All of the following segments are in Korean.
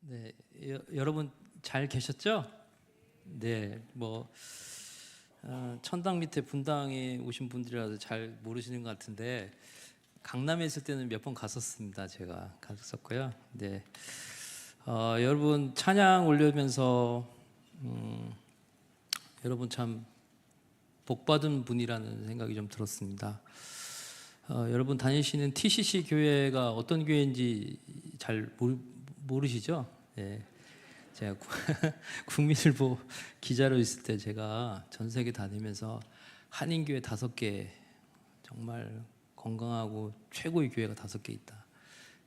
네, 여러분 잘 계셨죠? 네, 천당 밑에 분당에 오신 분들이라서 잘 모르시는 것 같은데 강남에 있을 때는 몇 번 갔었습니다. 제가 갔었고요. 네, 여러분 찬양 올려면서 여러분 참 복받은 분이라는 생각이 좀 들었습니다. 여러분 다니시는 TCC 교회가 어떤 교회인지 잘 모르시죠? 예. 제가 국민일보 기자로 있을 때 제가 전 세계 다니면서 한인교회 5개 정말 건강하고 최고의 교회가 5개 있다.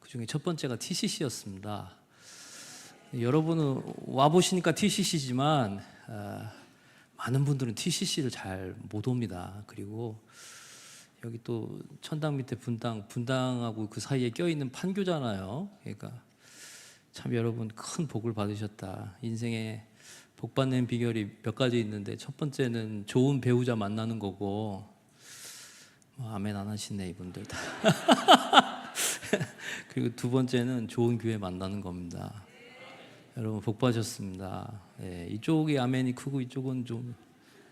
그 중에 첫 번째가 TCC였습니다. 여러분은 와 보시니까 TCC지만 많은 분들은 TCC를 잘 못 옵니다. 그리고 여기 또 천당 밑에 분당하고 그 사이에 껴있는 판교잖아요. 그러니까 참 여러분 큰 복을 받으셨다. 인생에 복 받는 비결이 몇 가지 있는데 첫 번째는 좋은 배우자 만나는 거고, 아멘 안 하시네 이분들 다. 그리고 두 번째는 좋은 교회 만나는 겁니다. 여러분 복 받으셨습니다. 예, 이쪽이 아멘이 크고 이쪽은 좀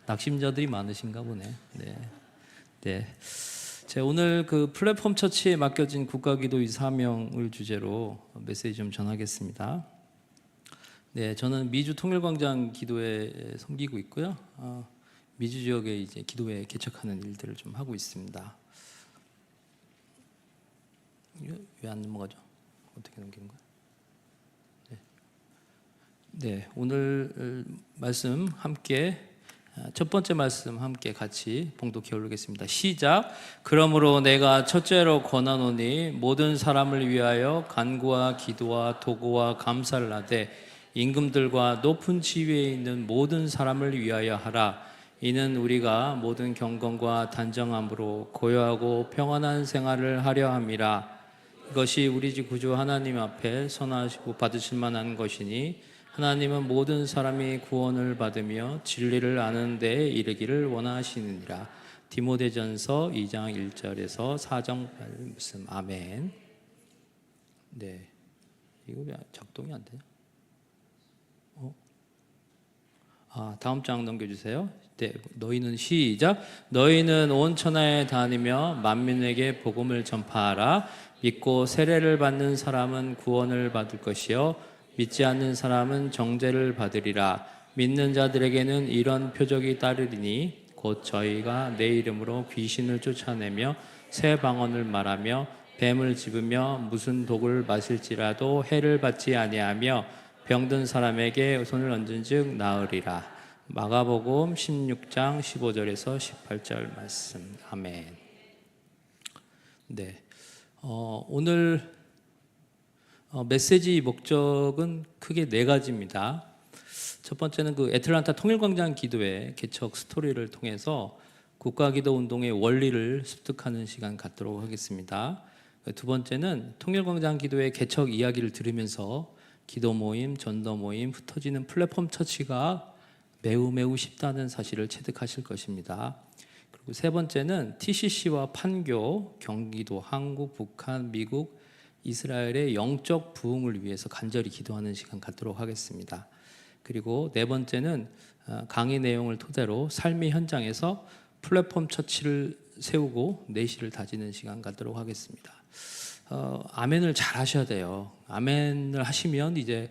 낙심자들이 많으신가 보네. 네. 제가 오늘 그 플랫폼 처치에 맡겨진 국가기도의 사명을 주제로 메시지 좀 전하겠습니다. 네, 저는 미주 통일광장 기도회 섬기고 있고요. 미주 지역에 이제 기도회 개척하는 일들을 좀 하고 있습니다. 왜 안 넘어가죠? 어떻게 넘기는 거야? 네, 오늘 말씀 함께. 첫 번째 말씀 함께 같이 봉독해 올리겠습니다. 시작. 그러므로 내가 첫째로 권하노니 모든 사람을 위하여 간구와 기도와 도구와 감사를 하되 임금들과 높은 지위에 있는 모든 사람을 위하여 하라. 이는 우리가 모든 경건과 단정함으로 고요하고 평안한 생활을 하려 함이라. 이것이 우리 주 구주 하나님 앞에 선하시고 받으실 만한 것이니 하나님은 모든 사람이 구원을 받으며 진리를 아는 데에 이르기를 원하시느니라. 디모데전서 2장 1절에서 4장 말씀. 아멘. 네, 이거 왜 작동이 안 되냐? 다음 장 넘겨주세요. 네, 너희는 시작. 너희는 온 천하에 다니며 만민에게 복음을 전파하라. 믿고 세례를 받는 사람은 구원을 받을 것이요 믿지 않는 사람은 정죄를 받으리라. 믿는 자들에게는 이런 표적이 따르리니 곧 저희가 내 이름으로 귀신을 쫓아내며 새 방언을 말하며 뱀을 집으며 무슨 독을 마실지라도 해를 받지 아니하며 병든 사람에게 손을 얹은즉 나으리라. 마가복음 16장 15절에서 18절 말씀. 아멘. 네, 오늘 메시지 목적은 크게 4가지입니다. 첫 번째는 그 애틀란타 통일광장 기도회 개척 스토리를 통해서 국가기도 운동의 원리를 습득하는 시간 갖도록 하겠습니다. 두 번째는 통일광장 기도회 개척 이야기를 들으면서 기도 모임, 전도 모임, 흩어지는 플랫폼 처치가 매우 쉽다는 사실을 체득하실 것입니다. 그리고 세 번째는 TCC와 판교, 경기도, 한국, 북한, 미국, 이스라엘의 영적 부흥을 위해서 간절히 기도하는 시간 갖도록 하겠습니다. 그리고 네 번째는 강의 내용을 토대로 삶의 현장에서 플랫폼 처치를 세우고 내실을 다지는 시간 갖도록 하겠습니다. 아멘을 잘 하셔야 돼요. 아멘을 하시면 이제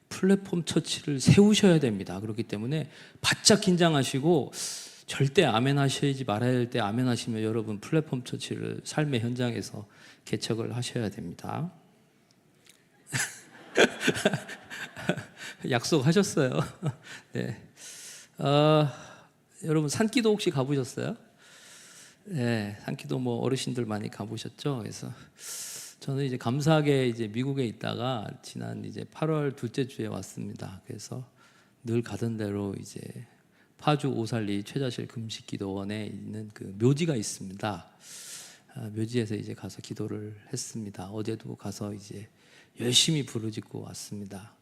플랫폼 처치를 세우셔야 됩니다. 그렇기 때문에 바짝 긴장하시고 절대 아멘 하셔야지 말아야 할 때 아멘 하시면 여러분 플랫폼 처치를 삶의 현장에서 개척을 하셔야 됩니다. 약속하셨어요. 네. 여러분 산기도 혹시 가보셨어요? 네, 산기도 어르신들 많이 가보셨죠? 그래서 저는 이제 감사하게 이제 미국에 있다가 지난 이제 8월 둘째 주에 왔습니다. 그래서 늘 가던 대로 이제 파주 오살리 최자실 금식기도원에 있는 그 묘지가 있습니다. 묘지에서 이제 가서 기도를 했습니다. 어제도 가서 이제 열심히 부르짖고 왔습니다.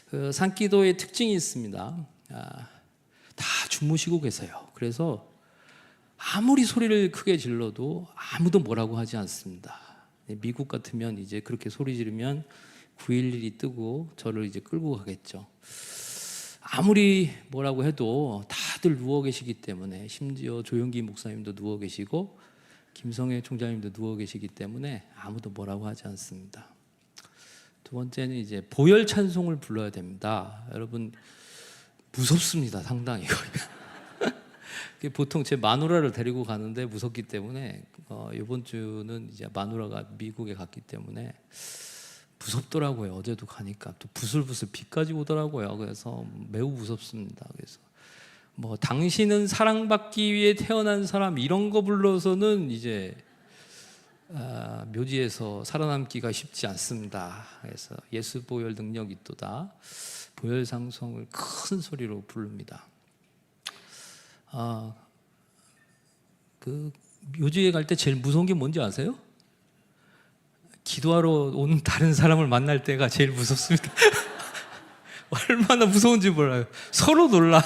그 산기도의 특징이 있습니다. 다 주무시고 계세요. 그래서 아무리 소리를 크게 질러도 아무도 뭐라고 하지 않습니다. 미국 같으면 이제 그렇게 소리 지르면 911이 뜨고 저를 이제 끌고 가겠죠. 아무리 뭐라고 해도 다들 누워 계시기 때문에, 심지어 조용기 목사님도 누워 계시고 김성애 총장님도 누워 계시기 때문에 아무도 뭐라고 하지 않습니다. 두 번째는 이제 보혈 찬송을 불러야 됩니다. 여러분 무섭습니다, 상당히. 보통 제 마누라를 데리고 가는데 무섭기 때문에 이번 주는 이제 마누라가 미국에 갔기 때문에 무섭더라고요. 어제도 가니까 또 부슬부슬 비까지 오더라고요. 그래서 매우 무섭습니다. 그래서 뭐 당신은 사랑받기 위해 태어난 사람 이런 거 불러서는 이제 묘지에서 살아남기가 쉽지 않습니다. 그래서 예수 보혈 능력이 있도다. 보혈 상송을 큰 소리로 부릅니다. 그 묘지에 갈 때 제일 무서운 게 뭔지 아세요? 기도하러 온 다른 사람을 만날 때가 제일 무섭습니다. 얼마나 무서운지 몰라요. 서로 놀라.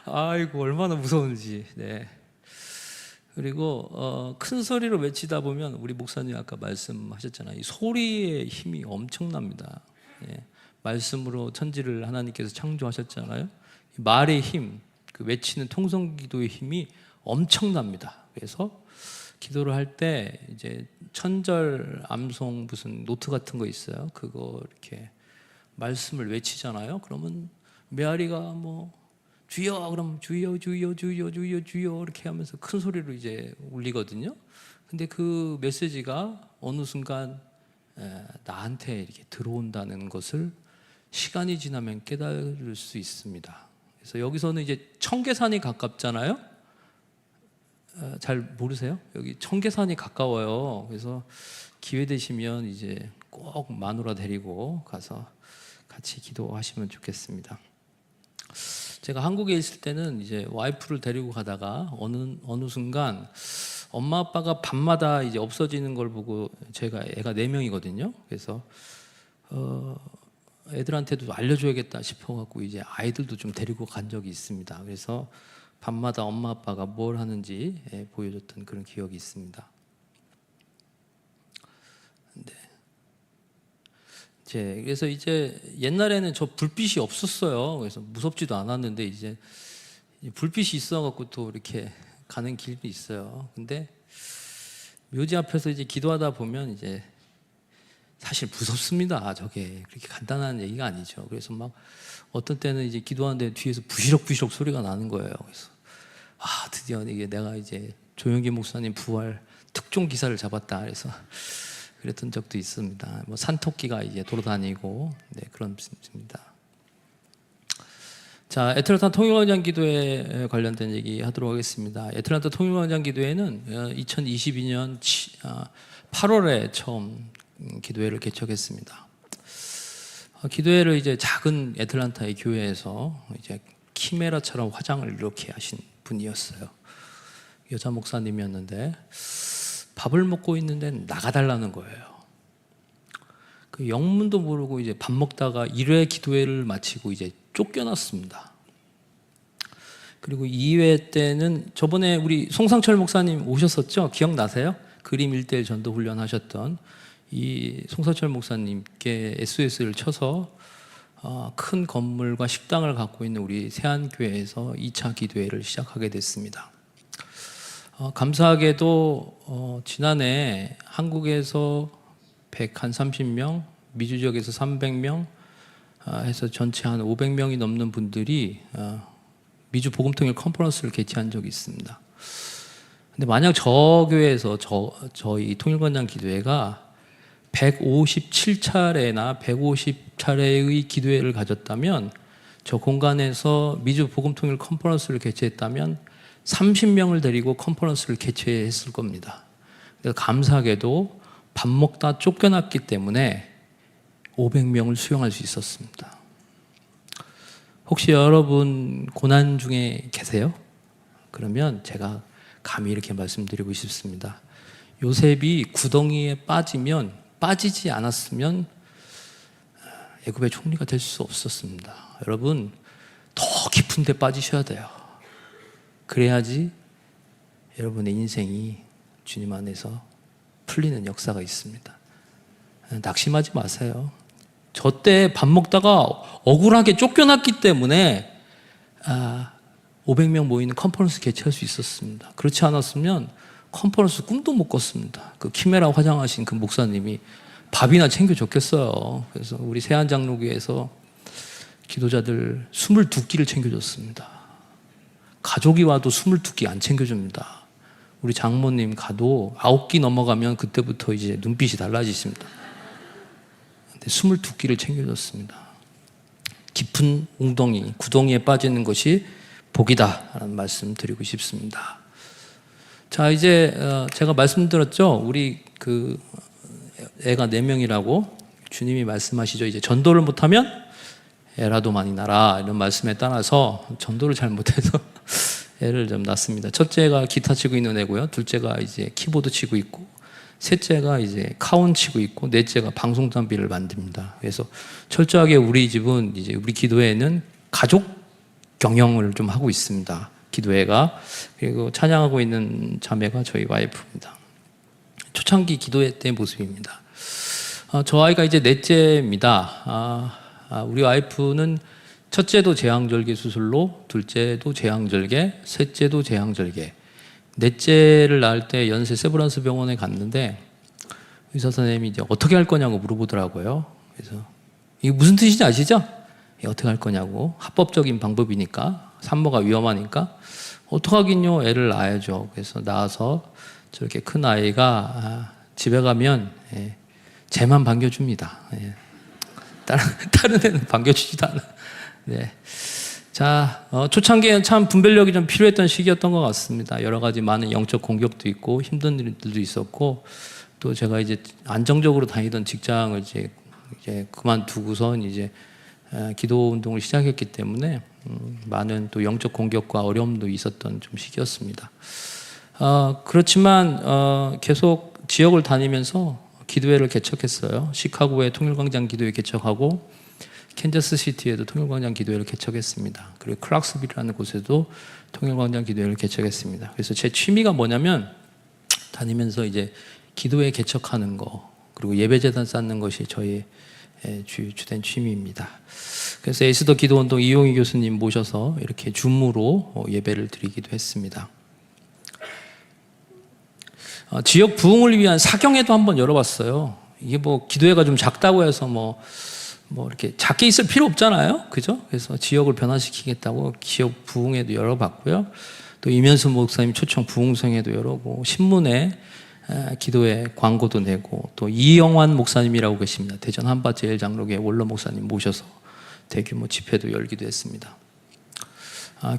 아이고 얼마나 무서운지. 네. 그리고 큰 소리로 외치다 보면 우리 목사님 아까 말씀하셨잖아요. 이 소리의 힘이 엄청납니다. 예. 말씀으로 천지를 하나님께서 창조하셨잖아요. 말의 힘, 그 외치는 통성기도의 힘이 엄청납니다. 그래서 기도를 할 때 이제 천절 암송 무슨 노트 같은 거 있어요. 그거 이렇게 말씀을 외치잖아요. 그러면 메아리가 뭐 주여 그럼 주여 주여 주여 주여 주여 이렇게 하면서 큰 소리로 이제 울리거든요. 근데 그 메시지가 어느 순간 나한테 이렇게 들어온다는 것을 시간이 지나면 깨달을 수 있습니다. 그래서 여기서는 이제 청계산이 가깝잖아요. 잘 모르세요? 여기 청계산이 가까워요. 그래서 기회 되시면 이제 꼭 마누라 데리고 가서 같이 기도하시면 좋겠습니다. 제가 한국에 있을 때는 이제 와이프를 데리고 가다가 어느 순간 엄마 아빠가 밤마다 이제 없어지는 걸 보고 제가 애가 4명이거든요. 그래서 애들한테도 알려줘야겠다 싶어갖고 이제 아이들도 좀 데리고 간 적이 있습니다. 그래서 밤마다 엄마 아빠가 뭘 하는지 보여줬던 그런 기억이 있습니다. 네. 그래서 이제 옛날에는 저 불빛이 없었어요. 그래서 무섭지도 않았는데 이제 불빛이 있어갖고 또 이렇게 가는 길도 있어요. 근데 묘지 앞에서 이제 기도하다 보면 이제 사실 무섭습니다. 저게 그렇게 간단한 얘기가 아니죠. 그래서 막 어떤 때는 이제 기도하는데 뒤에서 부시럭부시럭 소리가 나는 거예요. 그래서 드디어 이게 내가 이제 조영기 목사님 부활 특종 기사를 잡았다. 그래서 그랬던 적도 있습니다. 뭐 산토끼가 이제 돌아다니고 그런 것입니다. 자, 애틀란타 통일광장 기도회 관련된 얘기 하도록 하겠습니다. 애틀란타 통일광장 기도회는 2022년 8월에 처음 기도회를 개척했습니다. 기도회를 이제 작은 애틀란타의 교회에서 이제 키메라처럼 화장을 이렇게 하신 분이었어요. 여자 목사님이었는데 밥을 먹고 있는데 나가달라는 거예요. 그 영문도 모르고 이제 밥 먹다가 1회 기도회를 마치고 이제 쫓겨났습니다. 그리고 2회 때는 저번에 우리 송상철 목사님 오셨었죠? 기억나세요? 그림 1:1 전도 훈련 하셨던 이 송상철 목사님께 SOS를 쳐서 큰 건물과 식당을 갖고 있는 우리 세안교회에서 2차 기도회를 시작하게 됐습니다. 감사하게도 지난해 한국에서 130명, 미주 지역에서 300명 해서 전체 한 500명이 넘는 분들이 미주 복음통일 컨퍼런스를 개최한 적이 있습니다. 근데 만약 저 교회에서 저희 통일광장 기도회가 157차례나 150차례의 기도회를 가졌다면, 저 공간에서 미주 복음통일 컨퍼런스를 개최했다면 30명을 데리고 컨퍼런스를 개최했을 겁니다. 그래서 감사하게도 밥 먹다 쫓겨났기 때문에 500명을 수용할 수 있었습니다. 혹시 여러분 고난 중에 계세요? 그러면 제가 감히 이렇게 말씀드리고 싶습니다. 요셉이 구덩이에 빠지지 않았으면 애굽의 총리가 될 수 없었습니다. 여러분 더 깊은 데 빠지셔야 돼요. 그래야지 여러분의 인생이 주님 안에서 풀리는 역사가 있습니다. 낙심하지 마세요. 저 때 밥 먹다가 억울하게 쫓겨났기 때문에 500명 모이는 컨퍼런스 개최할 수 있었습니다. 그렇지 않았으면 컨퍼런스 꿈도 못 꿨습니다. 그 키메라 화장하신 그 목사님이 밥이나 챙겨줬겠어요. 그래서 우리 세안장로교에서 기도자들 22끼를 챙겨줬습니다. 가족이 와도 22끼 안 챙겨줍니다. 우리 장모님 가도 9끼 넘어가면 그때부터 이제 눈빛이 달라지십니다. 근데 22끼를 챙겨줬습니다. 깊은 웅덩이, 구덩이에 빠지는 것이 복이다라는 말씀 드리고 싶습니다. 자, 이제 제가 말씀드렸죠. 우리 그 애가 4명이라고 주님이 말씀하시죠. 이제 전도를 못하면 애라도 많이 낳아라 이런 말씀에 따라서 전도를 잘 못해서 애를 좀 낳습니다. 첫째가 기타 치고 있는 애고요. 둘째가 이제 키보드 치고 있고, 셋째가 이제 카운 치고 있고, 넷째가 방송 장비를 만듭니다. 그래서 철저하게 우리 집은 이제 우리 기도회는 가족 경영을 좀 하고 있습니다. 기도회가. 그리고 찬양하고 있는 자매가 저희 와이프입니다. 초창기 기도회 때 모습입니다. 저 아이가 이제 넷째입니다. 우리 와이프는 첫째도 제왕절개 수술로, 둘째도 제왕절개, 셋째도 제왕절개, 넷째를 낳을 때 연세 세브란스 병원에 갔는데 의사 선생님이 이제 어떻게 할 거냐고 물어보더라고요. 그래서 이게 무슨 뜻인지 아시죠? 어떻게 할 거냐고. 합법적인 방법이니까, 산모가 위험하니까 어떻게 하긴요, 애를 낳아야죠. 그래서 낳아서 저렇게 큰 아이가 집에 가면 쟤만 반겨줍니다. 다른 애는 반겨주지도 않아. 네. 자, 초창기에는 참 분별력이 좀 필요했던 시기였던 것 같습니다. 여러 가지 많은 영적 공격도 있고 힘든 일들도 있었고, 또 제가 이제 안정적으로 다니던 직장을 이제 그만두고선 이제 기도 운동을 시작했기 때문에 많은 또 영적 공격과 어려움도 있었던 좀 시기였습니다. 그렇지만 계속 지역을 다니면서 기도회를 개척했어요. 시카고에 통일광장 기도회 개척하고, 캔자스시티에도 통일광장 기도회를 개척했습니다. 그리고 클락스빌이라는 곳에도 통일광장 기도회를 개척했습니다. 그래서 제 취미가 뭐냐면 다니면서 이제 기도회 개척하는 거, 그리고 예배재단 쌓는 것이 저희 주된 취미입니다. 그래서 에스더 기도운동 이용희 교수님 모셔서 이렇게 줌으로 예배를 드리기도 했습니다. 지역 부흥을 위한 사경회도 한번 열어봤어요. 이게 뭐 기도회가 좀 작다고 해서 뭐 이렇게 작게 있을 필요 없잖아요, 그죠? 그래서 지역을 변화시키겠다고 지역 부흥회도 열어봤고요. 또 이면수 목사님 초청 부흥성회도 열어보고, 신문에 기도회 광고도 내고, 또 이영환 목사님이라고 계십니다. 대전 한밭제일장로교회 원로 목사님 모셔서 대규모 집회도 열기도 했습니다.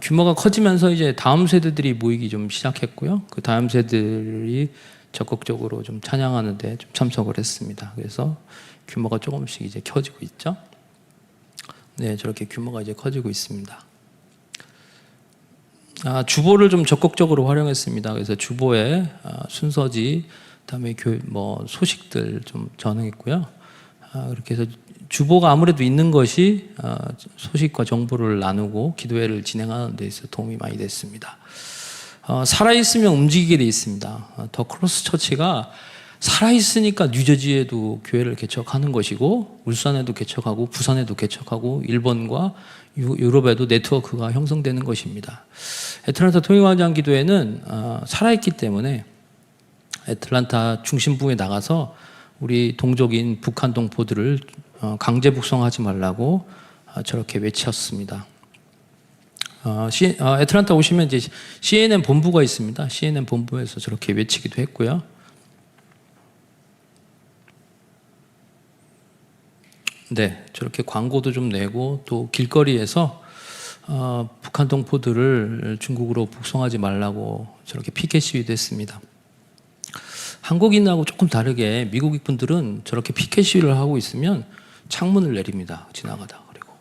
규모가 커지면서 이제 다음 세대들이 모이기 좀 시작했고요. 그 다음 세대들이 적극적으로 좀 찬양하는데 좀 참석을 했습니다. 그래서 규모가 조금씩 이제 커지고 있죠. 네, 저렇게 규모가 이제 커지고 있습니다. 주보를 좀 적극적으로 활용했습니다. 그래서 주보에 순서지, 그다음에 소식들 좀 전했고요. 그렇게 해서 주보가 아무래도 있는 것이 소식과 정보를 나누고 기도회를 진행하는 데 있어서 도움이 많이 됐습니다. 살아있으면 움직이게 돼 있습니다. 더 크로스 처치가 살아있으니까 뉴저지에도 교회를 개척하는 것이고, 울산에도 개척하고, 부산에도 개척하고, 일본과 유럽에도 네트워크가 형성되는 것입니다. 애틀란타 통일광장 기도회는 살아있기 때문에 애틀란타 중심부에 나가서 우리 동족인 북한 동포들을 강제 북송하지 말라고 저렇게 외쳤습니다. 애틀란타 오시면 이제 CNN 본부가 있습니다. CNN 본부에서 저렇게 외치기도 했고요. 네, 저렇게 광고도 좀 내고, 또 길거리에서 북한 동포들을 중국으로 북송하지 말라고 저렇게 피켓 시위도 했습니다. 한국인하고 조금 다르게 미국 분들은 저렇게 피켓 시위를 하고 있으면 창문을 내립니다. 지나가다. 그리고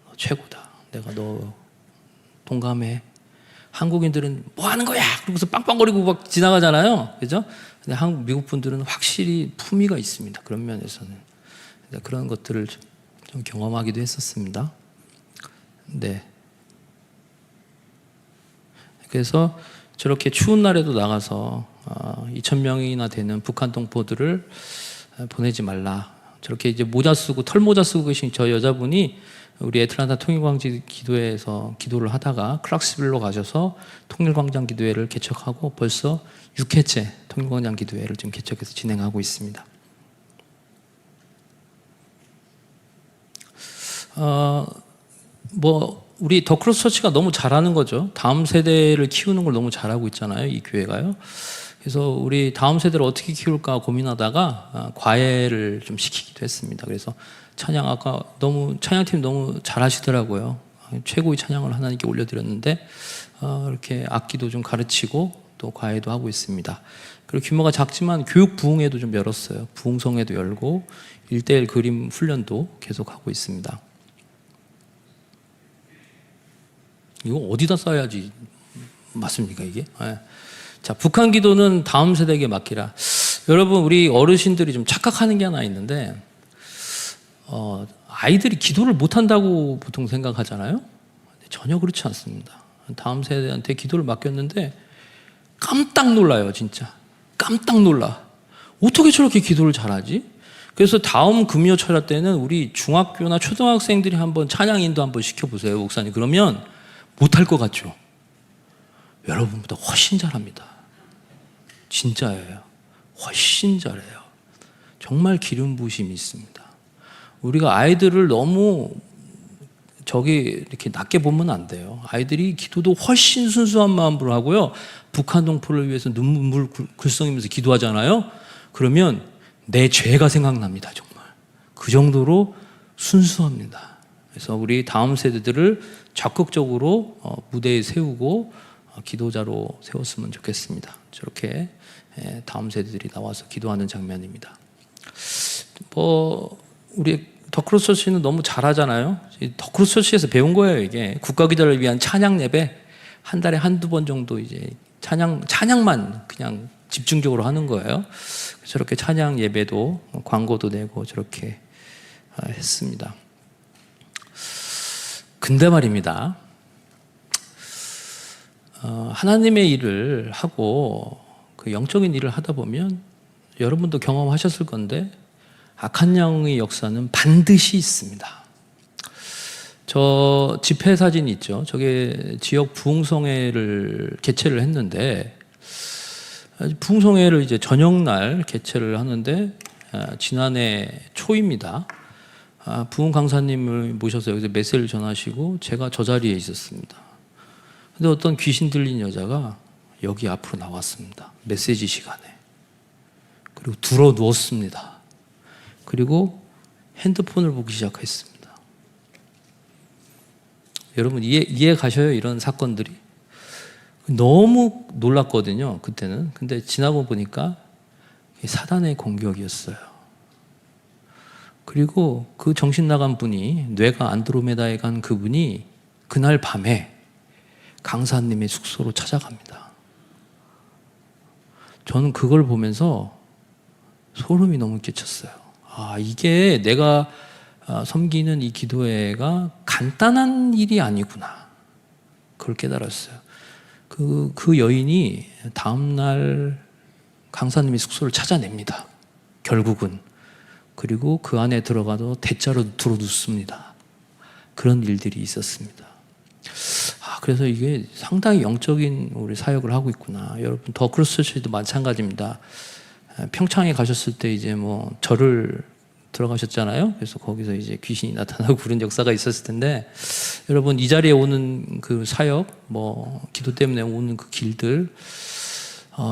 너 최고다. 내가 너 동감해. 한국인들은 뭐 하는 거야? 그러고서 빵빵거리고 막 지나가잖아요. 그죠? 근데 미국 분들은 확실히 품위가 있습니다. 그런 면에서는. 그런 것들을 좀 경험하기도 했었습니다. 네. 그래서 저렇게 추운 날에도 나가서 2,000명이나 되는 북한 동포들을 보내지 말라. 저렇게 이제 모자 쓰고 털 모자 쓰고 계신 저 여자분이 우리 애틀란타 통일광장 기도회에서 기도를 하다가 클락스빌로 가셔서 통일광장 기도회를 개척하고 벌써 6회째 통일광장 기도회를 지금 개척해서 진행하고 있습니다. 우리 더크로스 처치가 너무 잘하는 거죠. 다음 세대를 키우는 걸 너무 잘하고 있잖아요, 이 교회가요. 그래서 우리 다음 세대를 어떻게 키울까 고민하다가 과외를 좀 시키기도 했습니다. 그래서 찬양팀 너무 잘하시더라고요. 최고의 찬양을 하나님께 올려드렸는데 이렇게 악기도 좀 가르치고 또 과외도 하고 있습니다. 그리고 규모가 작지만 교육 부흥회도 좀 열었어요. 부흥성회도 열고 1:1 그림 훈련도 계속하고 있습니다. 이거 어디다 써야지 맞습니까 이게? 네. 자, 북한 기도는 다음 세대에게 맡기라. 여러분, 우리 어르신들이 좀 착각하는 게 하나 있는데 아이들이 기도를 못한다고 보통 생각하잖아요. 전혀 그렇지 않습니다. 다음 세대한테 기도를 맡겼는데 깜짝 놀라요. 진짜 깜짝 놀라. 어떻게 저렇게 기도를 잘하지? 그래서 다음 금요 철야 때는 우리 중학교나 초등학생들이 한번 찬양 인도 한번 시켜보세요, 목사님. 그러면 못할 것 같죠? 여러분보다 훨씬 잘합니다. 진짜예요. 훨씬 잘해요. 정말 기름 부으심이 있습니다. 우리가 아이들을 너무 이렇게 낮게 보면 안 돼요. 아이들이 기도도 훨씬 순수한 마음으로 하고요. 북한 동포를 위해서 눈물 글썽이면서 기도하잖아요. 그러면 내 죄가 생각납니다. 정말 그 정도로 순수합니다. 그래서 우리 다음 세대들을 적극적으로 무대에 세우고 기도자로 세웠으면 좋겠습니다. 저렇게 다음 세대들이 나와서 기도하는 장면입니다. 우리 더크로스 처치는 너무 잘하잖아요. 더크로스 처치에서 배운 거예요. 이게 국가기도를 위한 찬양 예배 한 달에 한두 번 정도 이제 찬양만 그냥 집중적으로 하는 거예요. 저렇게 찬양 예배도 광고도 내고 저렇게 했습니다. 근데 말입니다. 하나님의 일을 하고 그 영적인 일을 하다 보면 여러분도 경험하셨을 건데 악한 영의 역사는 반드시 있습니다. 저 집회 사진 있죠. 저게 지역 부흥성회를 개최를 했는데 부흥성회를 이제 저녁날 개최를 하는데 지난해 초입니다. 부흥 강사님을 모셔서 여기서 메시지를 전하시고 제가 저 자리에 있었습니다. 근데 어떤 귀신 들린 여자가 여기 앞으로 나왔습니다. 메시지 시간에. 그리고 들어 누웠습니다. 그리고 핸드폰을 보기 시작했습니다. 여러분 이해 가셔요? 이런 사건들이? 너무 놀랐거든요. 그때는. 근데 지나고 보니까 사단의 공격이었어요. 그리고 그 정신 나간 분이, 뇌가 안드로메다에 간 그분이 그날 밤에 강사님의 숙소로 찾아갑니다. 저는 그걸 보면서 소름이 너무 끼쳤어요. 이게 내가 섬기는 이 기도회가 간단한 일이 아니구나. 그걸 깨달았어요. 그 여인이 다음날 강사님의 숙소를 찾아냅니다. 결국은. 그리고 그 안에 들어가도 대자로 들어눕습니다. 그런 일들이 있었습니다. 그래서 이게 상당히 영적인 우리 사역을 하고 있구나. 여러분 더크로스 처치도 마찬가지입니다. 평창에 가셨을 때 이제 절을 들어가셨잖아요. 그래서 거기서 이제 귀신이 나타나고 그런 역사가 있었을 텐데 여러분 이 자리에 오는 그 사역, 기도 때문에 오는 그 길들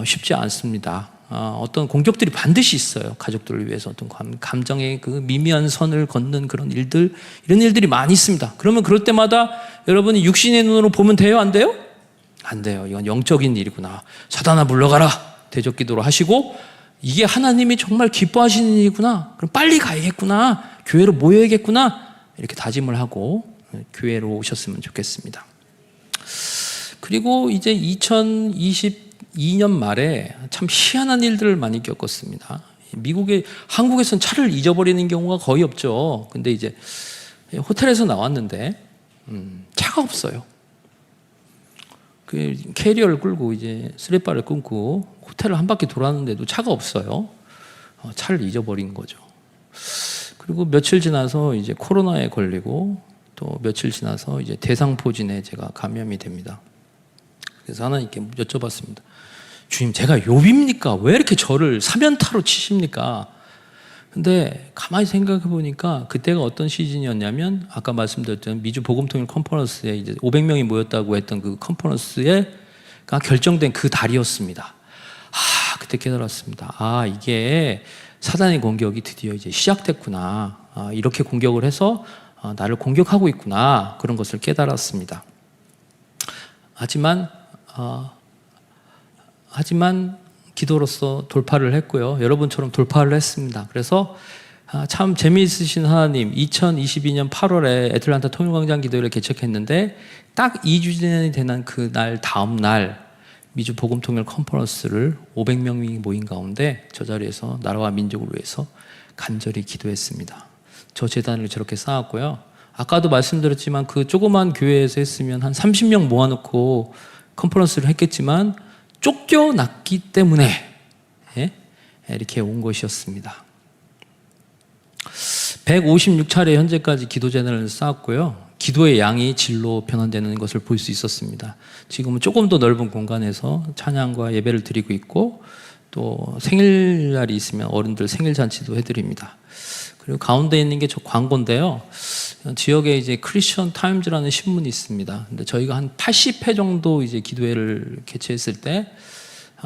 쉽지 않습니다. 어떤 공격들이 반드시 있어요. 가족들을 위해서 어떤 감정의 그 미미한 선을 걷는 그런 일들, 이런 일들이 많이 있습니다. 그러면 그럴 때마다 여러분이 육신의 눈으로 보면 돼요? 안 돼요? 안 돼요. 이건 영적인 일이구나. 사단아 물러가라. 대적 기도를 하시고 이게 하나님이 정말 기뻐하시는 일이구나. 그럼 빨리 가야겠구나. 교회로 모여야겠구나. 이렇게 다짐을 하고 교회로 오셨으면 좋겠습니다. 그리고 이제 2022년 말에 참 희한한 일들을 많이 겪었습니다. 한국에서는 차를 잊어버리는 경우가 거의 없죠. 근데 이제 호텔에서 나왔는데 차가 없어요. 그 캐리어를 끌고 이제 스레바를 끊고 호텔을 한 바퀴 돌았는데도 차가 없어요. 차를 잊어버린 거죠. 그리고 며칠 지나서 이제 코로나에 걸리고 또 며칠 지나서 이제 대상포진에 제가 감염이 됩니다. 그래서 하나님께 여쭤봤습니다. 주님, 제가 욥입니까? 왜 이렇게 저를 사면타로 치십니까? 근데 가만히 생각해 보니까 그때가 어떤 시즌이었냐면 아까 말씀드렸던 미주 복음통일 컨퍼런스에 이제 500명이 모였다고 했던 그 컨퍼런스가 결정된 그 달이었습니다. 그때 깨달았습니다. 이게 사단의 공격이 드디어 이제 시작됐구나. 이렇게 공격을 해서 나를 공격하고 있구나. 그런 것을 깨달았습니다. 하지만 기도로서 돌파를 했고요. 여러분처럼 돌파를 했습니다. 그래서 참 재미있으신 하나님, 2022년 8월에 애틀란타 통일광장 기도회를 개척했는데 딱 2주년이 되는 그날 다음 날 미주 복음통일 컨퍼런스를 500명이 모인 가운데 저 자리에서 나라와 민족을 위해서 간절히 기도했습니다. 저 재단을 저렇게 쌓았고요. 아까도 말씀드렸지만 그 조그만 교회에서 했으면 한 30명 모아놓고 컨퍼런스를 했겠지만 쫓겨났기 때문에 이렇게 온 것이었습니다. 156차례 현재까지 기도 재단을 쌓았고요. 기도의 양이 질로 변환되는 것을 볼 수 있었습니다. 지금은 조금 더 넓은 공간에서 찬양과 예배를 드리고 있고 또 생일날이 있으면 어른들 생일잔치도 해드립니다. 그리고 가운데 있는 게 저 광고인데요. 지역에 이제 크리스천 타임즈라는 신문이 있습니다. 근데 저희가 한 80회 정도 이제 기도회를 개최했을 때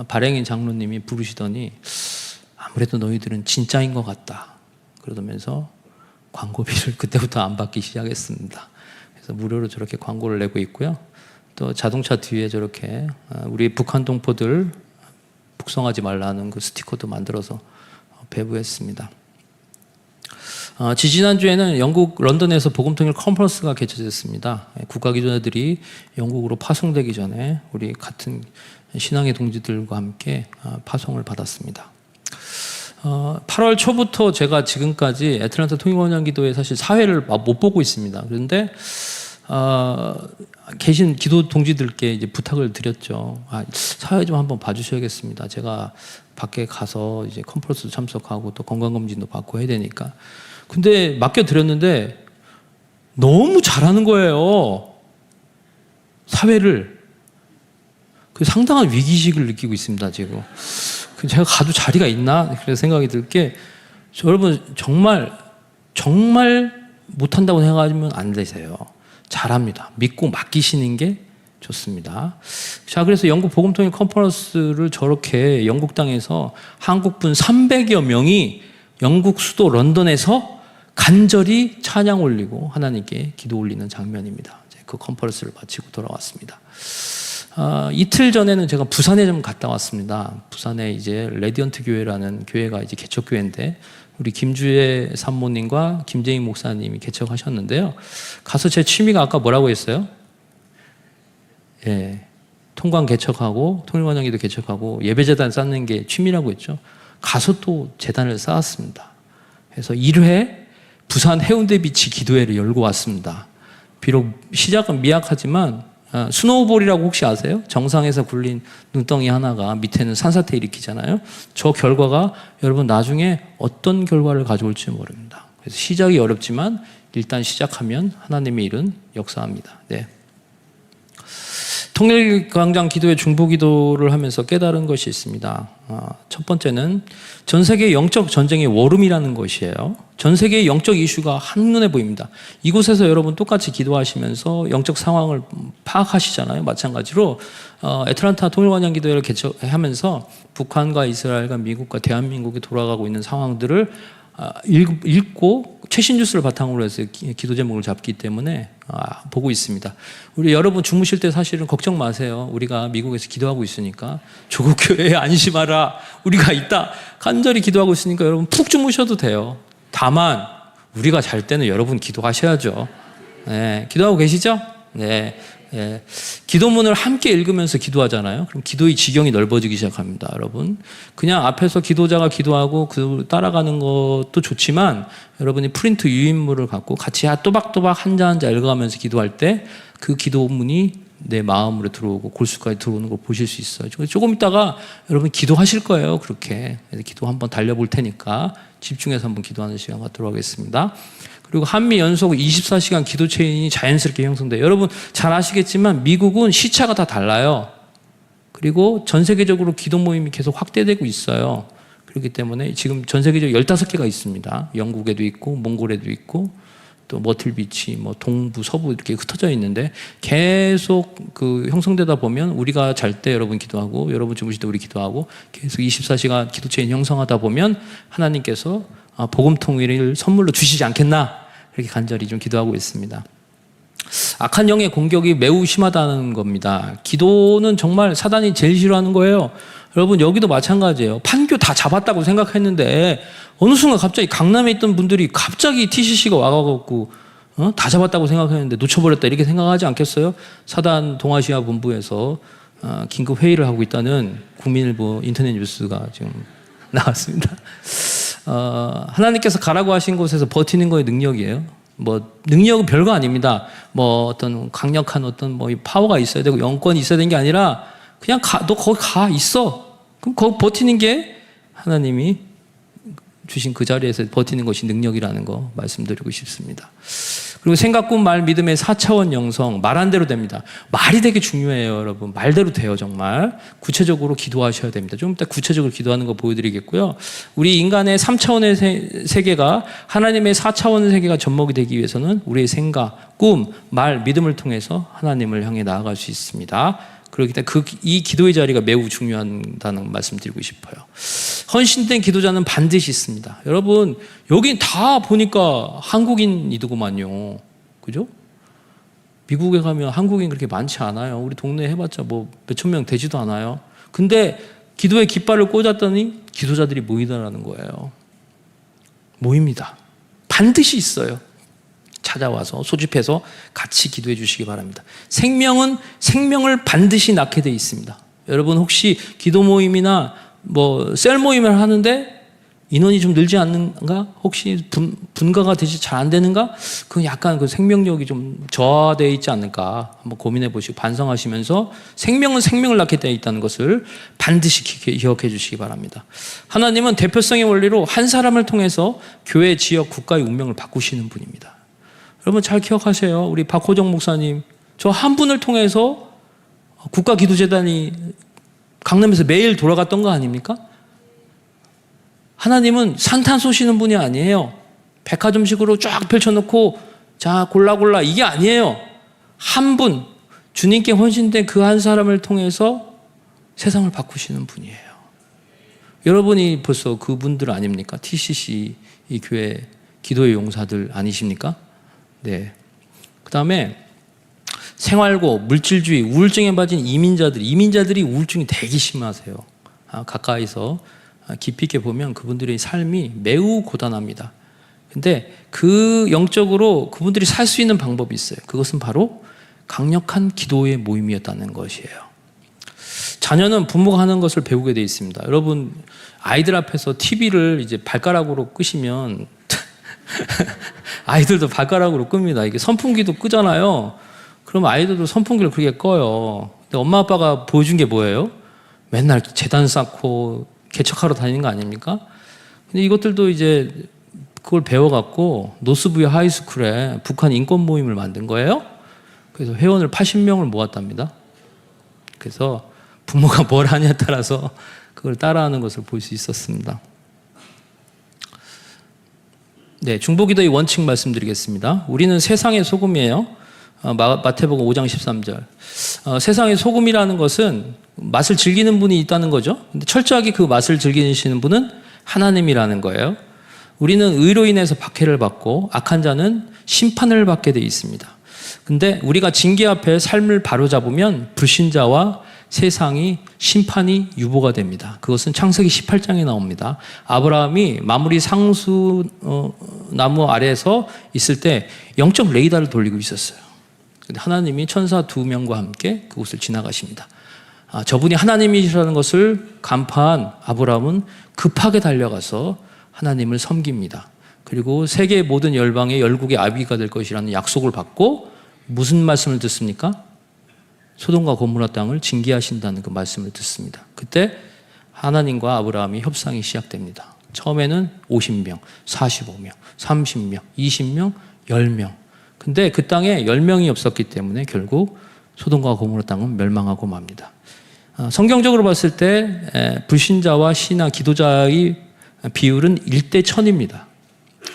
발행인 장로님이 부르시더니 아무래도 너희들은 진짜인 것 같다. 그러면서 광고비를 그때부터 안 받기 시작했습니다. 그래서 무료로 저렇게 광고를 내고 있고요. 또 자동차 뒤에 저렇게 우리 북한 동포들 북송하지 말라는 그 스티커도 만들어서 배부했습니다. 지지난주에는 영국 런던에서 복음통일 컨퍼런스가 개최됐습니다. 국가기도자들이 영국으로 파송되기 전에 우리 같은 신앙의 동지들과 함께 파송을 받았습니다. 8월 초부터 제가 지금까지 애틀란타 통일광장 기도회 사실 사회를 못 보고 있습니다. 그런데 계신 기도 동지들께 이제 부탁을 드렸죠. 사회 좀 한번 봐주셔야겠습니다. 제가 밖에 가서 이제 컨퍼런스도 참석하고 또 건강검진도 받고 해야 되니까. 근데 맡겨드렸는데 너무 잘하는 거예요. 사회를. 그 상당한 위기의식을 느끼고 있습니다, 지금. 제가 가도 자리가 있나? 그런 생각이 들 게, 여러분, 정말 못한다고 생각하면 안 되세요. 잘합니다. 믿고 맡기시는 게 좋습니다. 자, 그래서 영국 복음통일 컨퍼런스를 저렇게 영국 땅에서 한국분 300여 명이 영국 수도 런던에서 간절히 찬양 올리고 하나님께 기도 올리는 장면입니다. 그 컨퍼런스를 마치고 돌아왔습니다. 이틀 전에는 제가 부산에 좀 갔다 왔습니다. 부산에 이제 레디언트 교회라는 교회가 이제 개척교회인데 우리 김주혜 산모님과 김재희 목사님이 개척하셨는데요. 가서 제 취미가 아까 뭐라고 했어요? 통광 개척하고 통일관장기도 개척하고 예배재단 쌓는 게 취미라고 했죠. 가서 또 재단을 쌓았습니다. 그래서 1회 부산 해운대 비치 기도회를 열고 왔습니다. 비록 시작은 미약하지만 스노우볼이라고 혹시 아세요? 정상에서 굴린 눈덩이 하나가 밑에는 산사태 일으키잖아요. 저 결과가 여러분 나중에 어떤 결과를 가져올지 모릅니다. 그래서 시작이 어렵지만 일단 시작하면 하나님의 일은 역사합니다. 네. 통일광장 기도회 중보기도를 하면서 깨달은 것이 있습니다. 첫 번째는 전 세계 영적 전쟁의 워룸이라는 것이에요. 전 세계의 영적 이슈가 한눈에 보입니다. 이곳에서 여러분 똑같이 기도하시면서 영적 상황을 파악하시잖아요. 마찬가지로 애틀란타 통일광장 기도회를 개최하면서 북한과 이스라엘과 미국과 대한민국이 돌아가고 있는 상황들을 읽고 최신 뉴스를 바탕으로 해서 기도 제목을 잡기 때문에 보고 있습니다. 우리 여러분 주무실 때 사실은 걱정 마세요. 우리가 미국에서 기도하고 있으니까 조국 교회에 안심하라. 우리가 있다. 간절히 기도하고 있으니까 여러분 푹 주무셔도 돼요. 다만 우리가 잘 때는 여러분 기도하셔야죠. 네, 기도하고 계시죠? 네. 예, 기도문을 함께 읽으면서 기도하잖아요. 그럼 기도의 지경이 넓어지기 시작합니다, 여러분. 그냥 앞에서 기도자가 기도하고 그 따라가는 것도 좋지만 여러분이 프린트 유인물을 갖고 같이 또박또박 한자 한자 읽어가면서 기도할 때 그 기도문이 내 마음으로 들어오고 골수까지 들어오는 걸 보실 수 있어요. 조금 있다가 여러분 기도하실 거예요, 그렇게. 그래서 기도 한번 달려볼 테니까 집중해서 한번 기도하는 시간 갖도록 하겠습니다. 그리고 한미 연속 24시간 기도 체인이 자연스럽게 형성돼요. 여러분 잘 아시겠지만 미국은 시차가 다 달라요. 그리고 전 세계적으로 기도 모임이 계속 확대되고 있어요. 그렇기 때문에 지금 전 세계적으로 15개가 있습니다. 영국에도 있고 몽골에도 있고 또 머틀비치, 뭐 동부, 서부 이렇게 흩어져 있는데 계속 그 형성되다 보면 우리가 잘 때 여러분 기도하고 여러분 주무실 때 우리 기도하고 계속 24시간 기도 체인 형성하다 보면 하나님께서 복음 통일을 선물로 주시지 않겠나 이렇게 간절히 좀 기도하고 있습니다. 악한 영의 공격이 매우 심하다는 겁니다. 기도는 정말 사단이 제일 싫어하는 거예요. 여러분 여기도 마찬가지예요. 판교 다 잡았다고 생각했는데 어느 순간 갑자기 강남에 있던 분들이 갑자기 TCC가 와가지고 다 잡았다고 생각했는데 놓쳐버렸다 이렇게 생각하지 않겠어요? 사단 동아시아 본부에서 긴급 회의를 하고 있다는 국민일보 인터넷 뉴스가 지금 나왔습니다. 하나님께서 가라고 하신 곳에서 버티는 거의 능력이에요. 뭐 능력은 별거 아닙니다. 뭐 어떤 강력한 어떤 뭐 파워가 있어야 되고 영권이 있어야 되는 게 아니라 그냥 너 거기 가 있어. 그럼 거기 버티는 게 하나님이 주신 그 자리에서 버티는 것이 능력이라는 거 말씀드리고 싶습니다. 그리고 생각, 꿈, 말, 믿음의 4차원 영성, 말한 대로 됩니다. 말이 되게 중요해요, 여러분. 말대로 돼요, 정말. 구체적으로 기도하셔야 됩니다. 좀 이따 구체적으로 기도하는 거 보여드리겠고요. 우리 인간의 3차원의 세계가 하나님의 4차원 세계가 접목이 되기 위해서는 우리의 생각, 꿈, 말, 믿음을 통해서 하나님을 향해 나아갈 수 있습니다. 그렇기 때문에 이 기도의 자리가 매우 중요하다는 말씀 드리고 싶어요. 헌신된 기도자는 반드시 있습니다. 여러분 여기 다 보니까 한국인이더구만요. 그죠? 미국에 가면 한국인 그렇게 많지 않아요. 우리 동네에 해봤자 뭐 몇천 명 되지도 않아요. 근데 기도에 깃발을 꽂았더니 기도자들이 모이더라는 거예요. 모입니다. 반드시 있어요. 찾아와서 소집해서 같이 기도해 주시기 바랍니다. 생명을 반드시 낳게 되어 있습니다. 여러분 혹시 기도 모임이나 뭐 셀 모임을 하는데 인원이 좀 늘지 않는가? 혹시 분가가 되지 잘 안 되는가? 그 약간 그 생명력이 좀 저하되어 있지 않을까? 한번 고민해 보시고 반성하시면서 생명을 낳게 되어 있다는 것을 반드시 기억해 주시기 바랍니다. 하나님은 대표성의 원리로 한 사람을 통해서 교회, 지역, 국가의 운명을 바꾸시는 분입니다. 여러분 잘 기억하세요. 우리 박호정 목사님 저 한 분을 통해서 국가기도재단이 강남에서 매일 돌아갔던 거 아닙니까? 하나님은 산탄 쏘시는 분이 아니에요. 백화점식으로 쫙 펼쳐놓고 자 골라 이게 아니에요. 한 분 주님께 헌신된 그 한 사람을 통해서 세상을 바꾸시는 분이에요. 여러분이 벌써 그분들 아닙니까? TCC 이 교회 기도의 용사들 아니십니까? 네. 그 다음에 생활고, 물질주의, 우울증에 빠진 이민자들이 우울증이 되게 심하세요. 가까이서 깊이 있게 보면 그분들의 삶이 매우 고단합니다. 근데 그 영적으로 그분들이 살 수 있는 방법이 있어요. 그것은 바로 강력한 기도의 모임이었다는 것이에요. 자녀는 부모가 하는 것을 배우게 되어 있습니다. 여러분, 아이들 앞에서 TV를 이제 발가락으로 끄시면 아이들도 발가락으로 끕니다. 이게 선풍기도 끄잖아요. 그럼 아이들도 선풍기를 그렇게 꺼요. 근데 엄마 아빠가 보여준 게 뭐예요? 맨날 재단 쌓고 개척하러 다니는 거 아닙니까? 근데 이것들도 이제 그걸 배워갖고 노스부여 하이스쿨에 북한 인권 모임을 만든 거예요. 그래서 회원을 80명을 모았답니다. 그래서 부모가 뭘 하냐에 따라서 그걸 따라하는 것을 볼 수 있었습니다. 네, 중보기도의 원칙 말씀드리겠습니다. 우리는 세상의 소금이에요. 마태복음 5장 13절. 세상의 소금이라는 것은 맛을 즐기는 분이 있다는 거죠. 근데 철저하게 그 맛을 즐기시는 분은 하나님이라는 거예요. 우리는 의로 인해서 박해를 받고 악한 자는 심판을 받게 되어 있습니다. 근데 우리가 징계 앞에 삶을 바로잡으면 불신자와 세상이 심판이 유보가 됩니다. 그것은 창세기 18장에 나옵니다. 아브라함이 마무리 상수 나무 아래에서 있을 때 영적 레이더를 돌리고 있었어요. 근데 하나님이 천사 2명과 함께 그곳을 지나가십니다. 저분이 하나님이시라는 것을 간파한 아브라함은 급하게 달려가서 하나님을 섬깁니다. 그리고 세계 모든 열방의 열국의 아비가 될 것이라는 약속을 받고 무슨 말씀을 듣습니까? 소돔과 고모라 땅을 징계하신다는 그 말씀을 듣습니다. 그때 하나님과 아브라함이 협상이 시작됩니다. 처음에는 50명, 45명, 30명, 20명, 10명. 근데 그 땅에 10명이 없었기 때문에 결국 소돔과 고모라 땅은 멸망하고 맙니다. 성경적으로 봤을 때 불신자와 신하 기도자의 비율은 1대 1000입니다.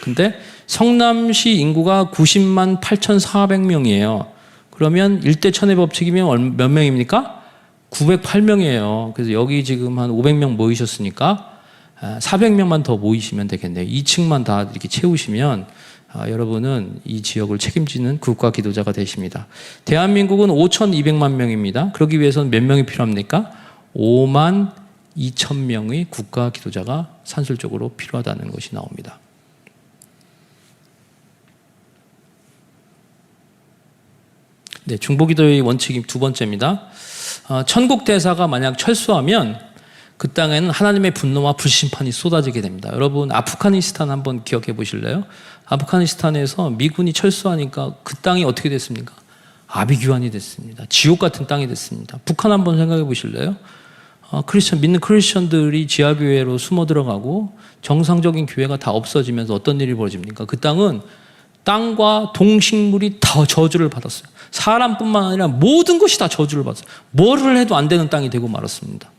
근데 성남시 인구가 90만 8,400명이에요. 그러면 1대 1000의 법칙이면 몇 명입니까? 908명이에요. 그래서 여기 지금 한 500명 모이셨으니까 400명만 더 모이시면 되겠네요. 2층만 다 이렇게 채우시면 여러분은 이 지역을 책임지는 국가 기도자가 되십니다. 대한민국은 5,200만 명입니다. 그러기 위해서는 몇 명이 필요합니까? 5만 2천 명의 국가 기도자가 산술적으로 필요하다는 것이 나옵니다. 네, 중보기도의 원칙이 두 번째입니다. 천국 대사가 만약 철수하면 그 땅에는 하나님의 분노와 불심판이 쏟아지게 됩니다. 여러분 아프가니스탄 한번 기억해 보실래요? 아프가니스탄에서 미군이 철수하니까 그 땅이 어떻게 됐습니까? 아비규환이 됐습니다. 지옥 같은 땅이 됐습니다. 북한 한번 생각해 보실래요? 믿는 크리스천들이 지하교회로 숨어 들어가고 정상적인 교회가 다 없어지면서 어떤 일이 벌어집니까? 그 땅은 땅과 동식물이 다 저주를 받았어요. 사람뿐만 아니라 모든 것이 다 저주를 받았어요. 뭐를 해도 안 되는 땅이 되고 말았습니다.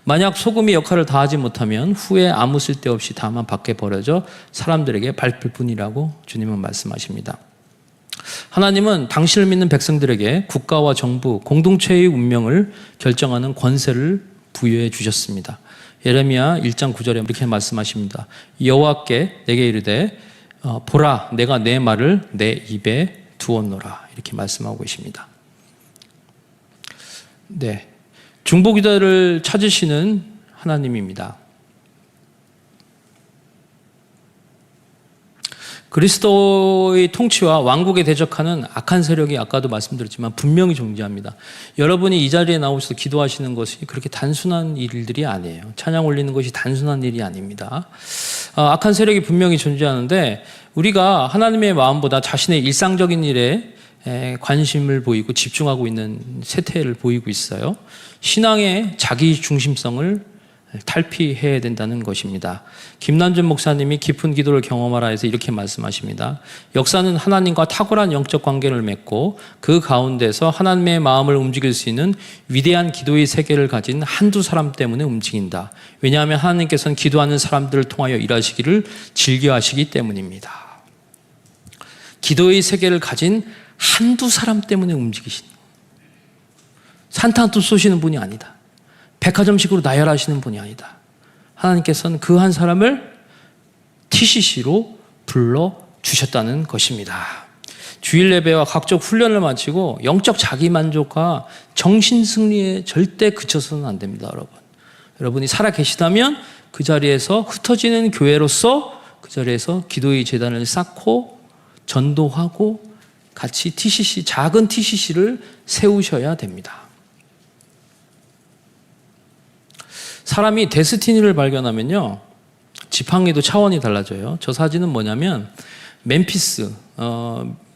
만약 소금이 역할을 다하지 못하면 후에 아무 쓸데없이 다만 밖에 버려져 사람들에게 밟힐 뿐이라고 주님은 말씀하십니다. 하나님은 당신을 믿는 백성들에게 국가와 정부, 공동체의 운명을 결정하는 권세를 부여해 주셨습니다. 예레미야 1장 9절에 이렇게 말씀하십니다. 여호와께 내게 이르되 보라 내가 내 말을 내 입에 두었노라 이렇게 말씀하고 계십니다. 네, 중보기도를 찾으시는 하나님입니다. 그리스도의 통치와 왕국에 대적하는 악한 세력이 아까도 말씀드렸지만 분명히 존재합니다. 여러분이 이 자리에 나오셔서 기도하시는 것이 그렇게 단순한 일들이 아니에요. 찬양 올리는 것이 단순한 일이 아닙니다. 악한 세력이 분명히 존재하는데 우리가 하나님의 마음보다 자신의 일상적인 일에 관심을 보이고 집중하고 있는 세태를 보이고 있어요. 신앙의 자기 중심성을 탈피해야 된다는 것입니다. 김남준 목사님이 깊은 기도를 경험하라 해서 이렇게 말씀하십니다. 역사는 하나님과 탁월한 영적 관계를 맺고 그 가운데서 하나님의 마음을 움직일 수 있는 위대한 기도의 세계를 가진 한두 사람 때문에 움직인다. 왜냐하면 하나님께서는 기도하는 사람들을 통하여 일하시기를 즐겨하시기 때문입니다. 기도의 세계를 가진 한두 사람 때문에 움직이시는 산탄도 쏘시는 분이 아니다. 백화점식으로 나열하시는 분이 아니다. 하나님께서는 그 한 사람을 TCC로 불러주셨다는 것입니다. 주일 예배와 각종 훈련을 마치고 영적 자기만족과 정신승리에 절대 그쳐서는 안 됩니다. 여러분이 살아 계시다면 그 자리에서 흩어지는 교회로서 그 자리에서 기도의 재단을 쌓고 전도하고 같이 TCC, 작은 TCC를 세우셔야 됩니다. 사람이 데스티니를 발견하면요, 지팡이도 차원이 달라져요. 저 사진은 뭐냐면 멤피스,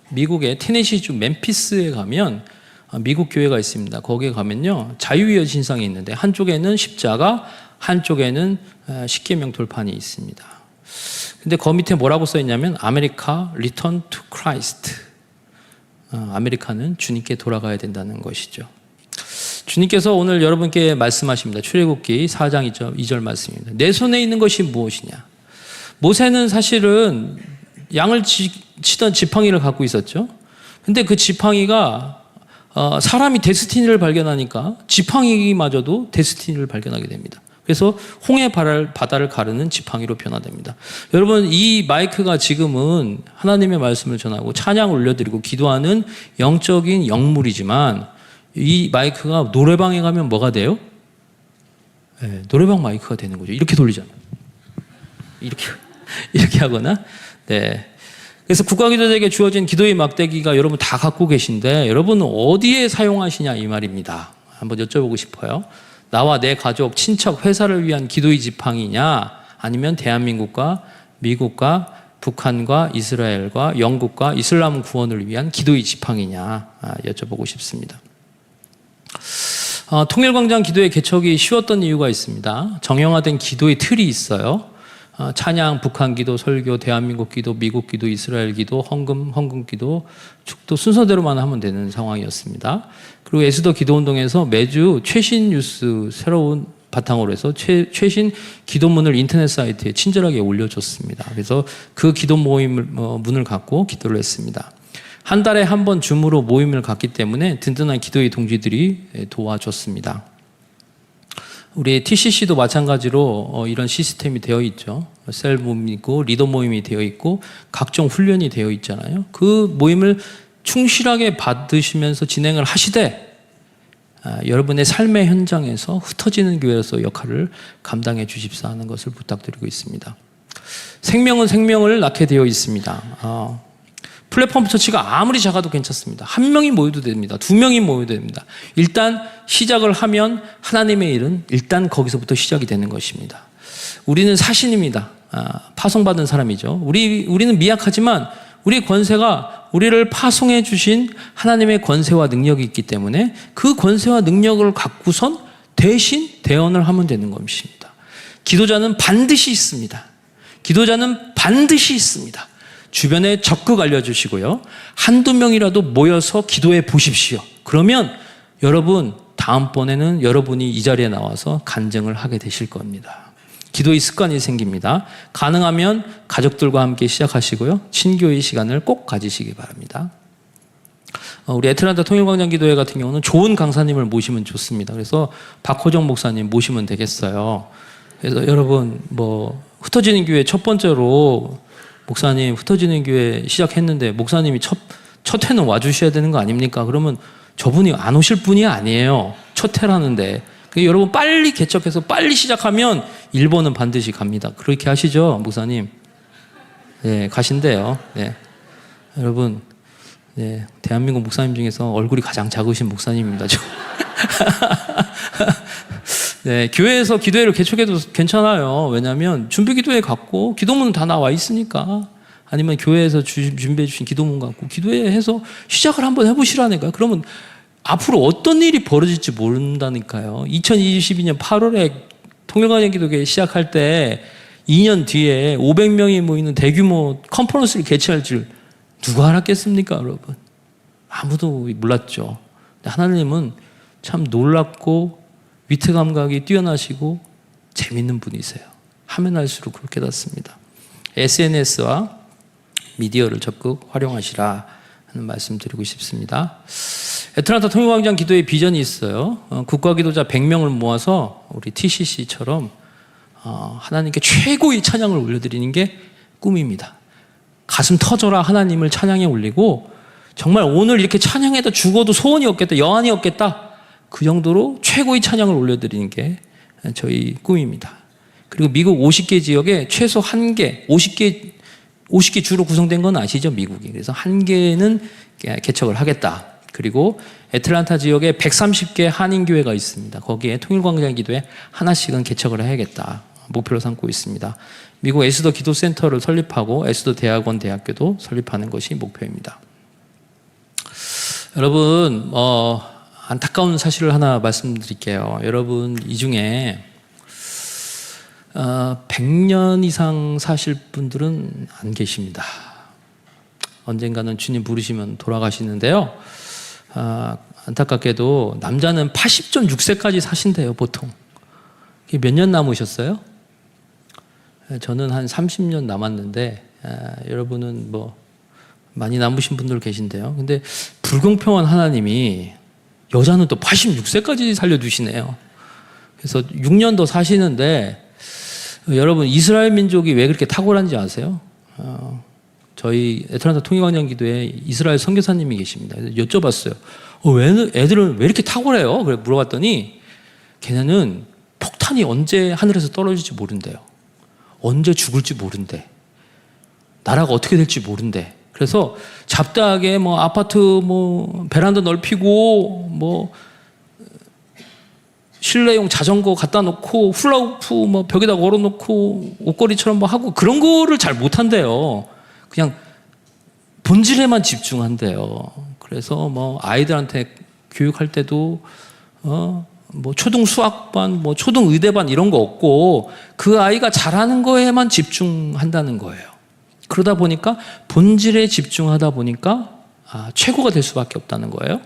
미국의 테네시주 멤피스에 가면 미국 교회가 있습니다. 거기에 가면요 자유의 여신상이 있는데 한쪽에는 십자가, 한쪽에는 십계명 돌판이 있습니다. 근데 그 밑에 뭐라고 써 있냐면 아메리카 리턴 투 크라이스트. 아메리카는 주님께 돌아가야 된다는 것이죠. 주님께서 오늘 여러분께 말씀하십니다. 출애굽기 4장 2절 말씀입니다. 내 손에 있는 것이 무엇이냐? 모세는 사실은 양을 치던 지팡이를 갖고 있었죠. 근데 그 지팡이가 사람이 데스티니를 발견하니까 지팡이마저도 데스티니를 발견하게 됩니다. 그래서 홍해 바다를 가르는 지팡이로 변화됩니다. 여러분, 이 마이크가 지금은 하나님의 말씀을 전하고 찬양을 올려드리고 기도하는 영적인 영물이지만 이 마이크가 노래방에 가면 뭐가 돼요? 네, 노래방 마이크가 되는 거죠. 이렇게 돌리잖아요. 이렇게 하거나. 네. 그래서 국가기도자에게 주어진 기도의 막대기가 여러분 다 갖고 계신데 여러분은 어디에 사용하시냐 이 말입니다. 한번 여쭤보고 싶어요. 나와 내 가족, 친척, 회사를 위한 기도의 지팡이냐, 아니면 대한민국과 미국과 북한과 이스라엘과 영국과 이슬람 구원을 위한 기도의 지팡이냐 여쭤보고 싶습니다. 통일광장 기도의 개척이 쉬웠던 이유가 있습니다. 정형화된 기도의 틀이 있어요. 찬양, 북한 기도, 설교, 대한민국 기도, 미국 기도, 이스라엘 기도, 헌금 기도, 축도 순서대로만 하면 되는 상황이었습니다. 그리고 에스더 기도운동에서 매주 최신 뉴스 새로운 바탕으로 해서 최신 기도문을 인터넷 사이트에 친절하게 올려줬습니다. 그래서 그 기도 모임을 문을 갖고 기도를 했습니다. 한 달에 한 번 줌으로 모임을 갖기 때문에 든든한 기도의 동지들이 도와줬습니다. 우리 TCC도 마찬가지로 이런 시스템이 되어 있죠. 셀 모임이 있고 리더 모임이 되어 있고 각종 훈련이 되어 있잖아요. 그 모임을 충실하게 받으시면서 진행을 하시되 여러분의 삶의 현장에서 흩어지는 교회로서 역할을 감당해 주십사 하는 것을 부탁드리고 있습니다. 생명은 생명을 낳게 되어 있습니다. 플랫폼 처치가 아무리 작아도 괜찮습니다. 한 명이 모여도 됩니다. 두 명이 모여도 됩니다. 일단 시작을 하면 하나님의 일은 일단 거기서부터 시작이 되는 것입니다. 우리는 사신입니다. 파송받은 사람이죠. 우리는 미약하지만 우리의 권세가 우리를 파송해 주신 하나님의 권세와 능력이 있기 때문에 그 권세와 능력을 갖고선 대신 대언을 하면 되는 것입니다. 기도자는 반드시 있습니다. 기도자는 반드시 있습니다. 주변에 적극 알려주시고요. 한두 명이라도 모여서 기도해 보십시오. 그러면 여러분 다음번에는 여러분이 이 자리에 나와서 간증을 하게 되실 겁니다. 기도의 습관이 생깁니다. 가능하면 가족들과 함께 시작하시고요. 친교의 시간을 꼭 가지시기 바랍니다. 우리 애틀란타 통일광장 기도회 같은 경우는 좋은 강사님을 모시면 좋습니다. 그래서 박호정 목사님 모시면 되겠어요. 그래서 여러분 흩어지는 교회 첫 번째로 목사님 흩어지는 교회 시작했는데 목사님이 첫 회는 와주셔야 되는 거 아닙니까? 그러면 저분이 안 오실 분이 아니에요. 첫 회라는데. 여러분 빨리 개척해서 빨리 시작하면 1번은 반드시 갑니다. 그렇게 하시죠, 목사님? 네, 가신대요. 네. 여러분, 네, 대한민국 목사님 중에서 얼굴이 가장 작으신 목사님입니다. 네, 교회에서 기도회를 개척해도 괜찮아요. 왜냐하면 준비 기도회 갖고 기도문은 다 나와 있으니까. 아니면 교회에서 준비해 주신 기도문 갖고 기도회 해서 시작을 한번 해보시라니까요. 그러면 앞으로 어떤 일이 벌어질지 모른다니까요. 2022년 8월에 통일광장 기도회 시작할 때 2년 뒤에 500명이 모이는 대규모 컨퍼런스를 개최할 줄 누가 알았겠습니까, 여러분? 아무도 몰랐죠. 하나님은 참 놀랍고 위트 감각이 뛰어나시고 재밌는 분이세요. 하면 할수록 그렇게 깨닫습니다. SNS와 미디어를 적극 활용하시라 하는 말씀 드리고 싶습니다. 애틀란타 통일광장 기도의 비전이 있어요. 국가기도자 100명을 모아서 우리 TCC처럼 하나님께 최고의 찬양을 올려드리는 게 꿈입니다. 가슴 터져라 하나님을 찬양해 올리고 정말 오늘 이렇게 찬양해도 죽어도 소원이 없겠다, 여한이 없겠다, 그 정도로 최고의 찬양을 올려드리는 게 저희 꿈입니다. 그리고 미국 50개 지역에 최소 1개, 50개 주로 구성된 건 아시죠, 미국이. 그래서 1개는 개척을 하겠다. 그리고 애틀란타 지역에 130개 한인교회가 있습니다. 거기에 통일광장 기도회 하나씩은 개척을 해야겠다 목표로 삼고 있습니다. 미국 에스더 기도센터를 설립하고 에스더 대학원 대학교도 설립하는 것이 목표입니다. 여러분 안타까운 사실을 하나 말씀드릴게요. 여러분 이 중에 100년 이상 사실 분들은 안 계십니다. 언젠가는 주님 부르시면 돌아가시는데요. 안타깝게도 남자는 80.6세까지 사신대요, 보통. 몇 년 남으셨어요? 저는 한 30년 남았는데 여러분은 많이 남으신 분들 계신데요. 근데 불공평한 하나님이 여자는 또 86세까지 살려두시네요. 그래서 6년 더 사시는데 여러분 이스라엘 민족이 왜 그렇게 탁월한지 아세요? 저희 애틀란타 통일광장 기도에 이스라엘 선교사님이 계십니다. 그래서 여쭤봤어요. 애들은 왜 이렇게 탁월해요? 그래 물어봤더니 걔네는 폭탄이 언제 하늘에서 떨어질지 모른대요. 언제 죽을지 모른대. 나라가 어떻게 될지 모른대. 그래서 잡다하게 아파트 베란다 넓히고 실내용 자전거 갖다 놓고 훌라후프 벽에다 걸어놓고 옷걸이처럼 하고 그런 거를 잘 못한대요. 그냥 본질에만 집중한대요. 그래서 아이들한테 교육할 때도 뭐 초등 수학반, 뭐 초등 의대반 이런 거 없고 그 아이가 잘하는 거에만 집중한다는 거예요. 그러다 보니까 본질에 집중하다 보니까 최고가 될 수밖에 없다는 거예요.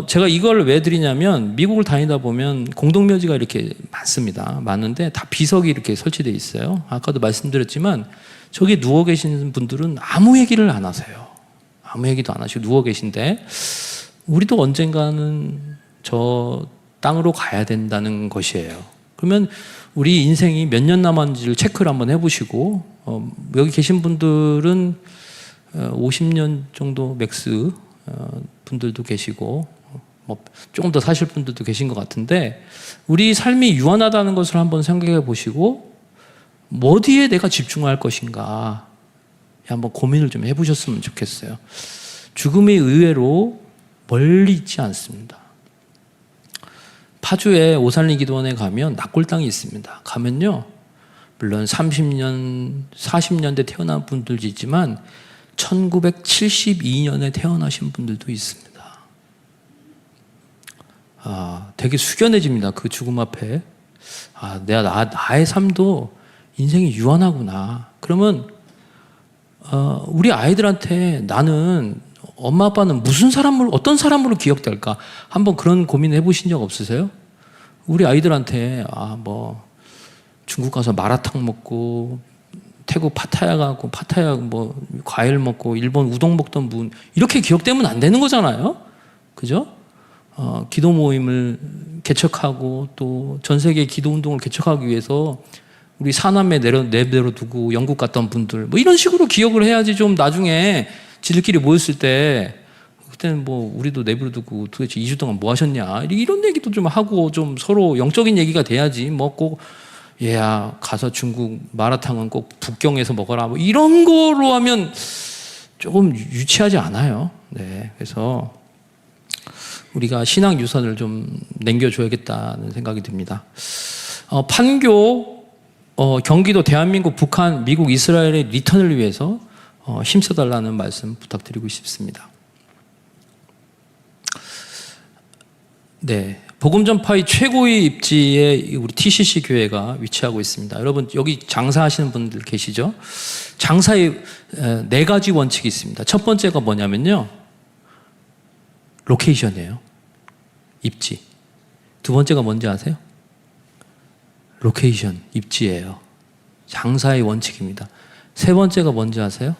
제가 이걸 왜 드리냐면 미국을 다니다 보면 공동묘지가 이렇게 많습니다. 많은데 다 비석이 이렇게 설치되어 있어요. 아까도 말씀드렸지만 저기 누워 계시는 분들은 아무 얘기를 안 하세요. 아무 얘기도 안 하시고 누워 계신데 우리도 언젠가는 저 땅으로 가야 된다는 것이에요. 그러면 우리 인생이 몇 년 남았는지를 체크를 한번 해보시고 여기 계신 분들은 50년 정도 맥스 분들도 계시고 뭐 조금 더 사실 분들도 계신 것 같은데 우리 삶이 유한하다는 것을 한번 생각해 보시고 어디에 내가 집중할 것인가 한번 고민을 좀 해보셨으면 좋겠어요. 죽음이 의외로 멀리 있지 않습니다. 파주에 오산리 기도원에 가면 낙골당이 있습니다. 가면요, 물론 30년, 40년대 태어난 분들도 있지만 1972년에 태어나신 분들도 있습니다. 되게 숙연해집니다. 그 죽음 앞에. 나의 삶도 인생이 유한하구나. 그러면 우리 아이들한테 나는 엄마 아빠는 어떤 사람으로 기억될까? 한번 그런 고민을 해보신 적 없으세요? 우리 아이들한테 뭐 중국 가서 마라탕 먹고 태국 파타야 가고 파타야 뭐 과일 먹고 일본 우동 먹던 분 이렇게 기억되면 안 되는 거잖아요. 그죠? 기도 모임을 개척하고 또 전 세계 기도 운동을 개척하기 위해서 우리 사남매 내버려 두고 영국 갔던 분들 뭐 이런 식으로 기억을 해야지 좀 나중에 지들끼리 모였을 때 그때는 뭐 우리도 내버려 두고 도대체 2주 동안 뭐 하셨냐 이런 얘기도 좀 하고 좀 서로 영적인 얘기가 돼야지 뭐 꼭 얘야 가서 중국 마라탕은 꼭 북경에서 먹어라 뭐 이런 거로 하면 조금 유치하지 않아요. 네, 그래서 우리가 신앙 유산을 좀 남겨줘야겠다는 생각이 듭니다. 판교, 경기도, 대한민국, 북한, 미국, 이스라엘의 리턴을 위해서 힘써달라는 말씀 부탁드리고 싶습니다. 네, 복음 전파의 최고의 입지에 우리 TCC 교회가 위치하고 있습니다. 여러분 여기 장사하시는 분들 계시죠? 장사의 4가지 원칙이 있습니다. 첫 번째가 뭐냐면요, 로케이션이에요. 입지. 두 번째가 뭔지 아세요? 로케이션, 입지예요. 장사의 원칙입니다. 세 번째가 뭔지 아세요?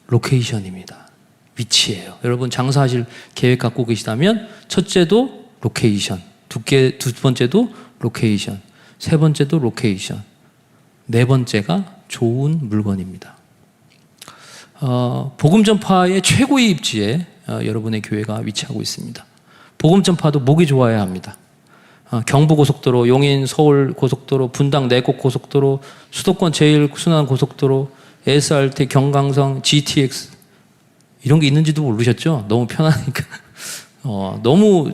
로케이션입니다. 위치예요. 여러분 장사하실 계획 갖고 계시다면 첫째도 로케이션, 두 번째도 로케이션, 세 번째도 로케이션, 네 번째가 좋은 물건입니다. 복음 전파의 최고의 입지에 여러분의 교회가 위치하고 있습니다. 복음 전파도 목이 좋아야 합니다. 경부고속도로, 용인 서울 고속도로, 분당 내곡 고속도로, 수도권 제1순환 고속도로, SRT, 경강성, GTX 이런 게 있는지도 모르셨죠? 너무 편하니까 너무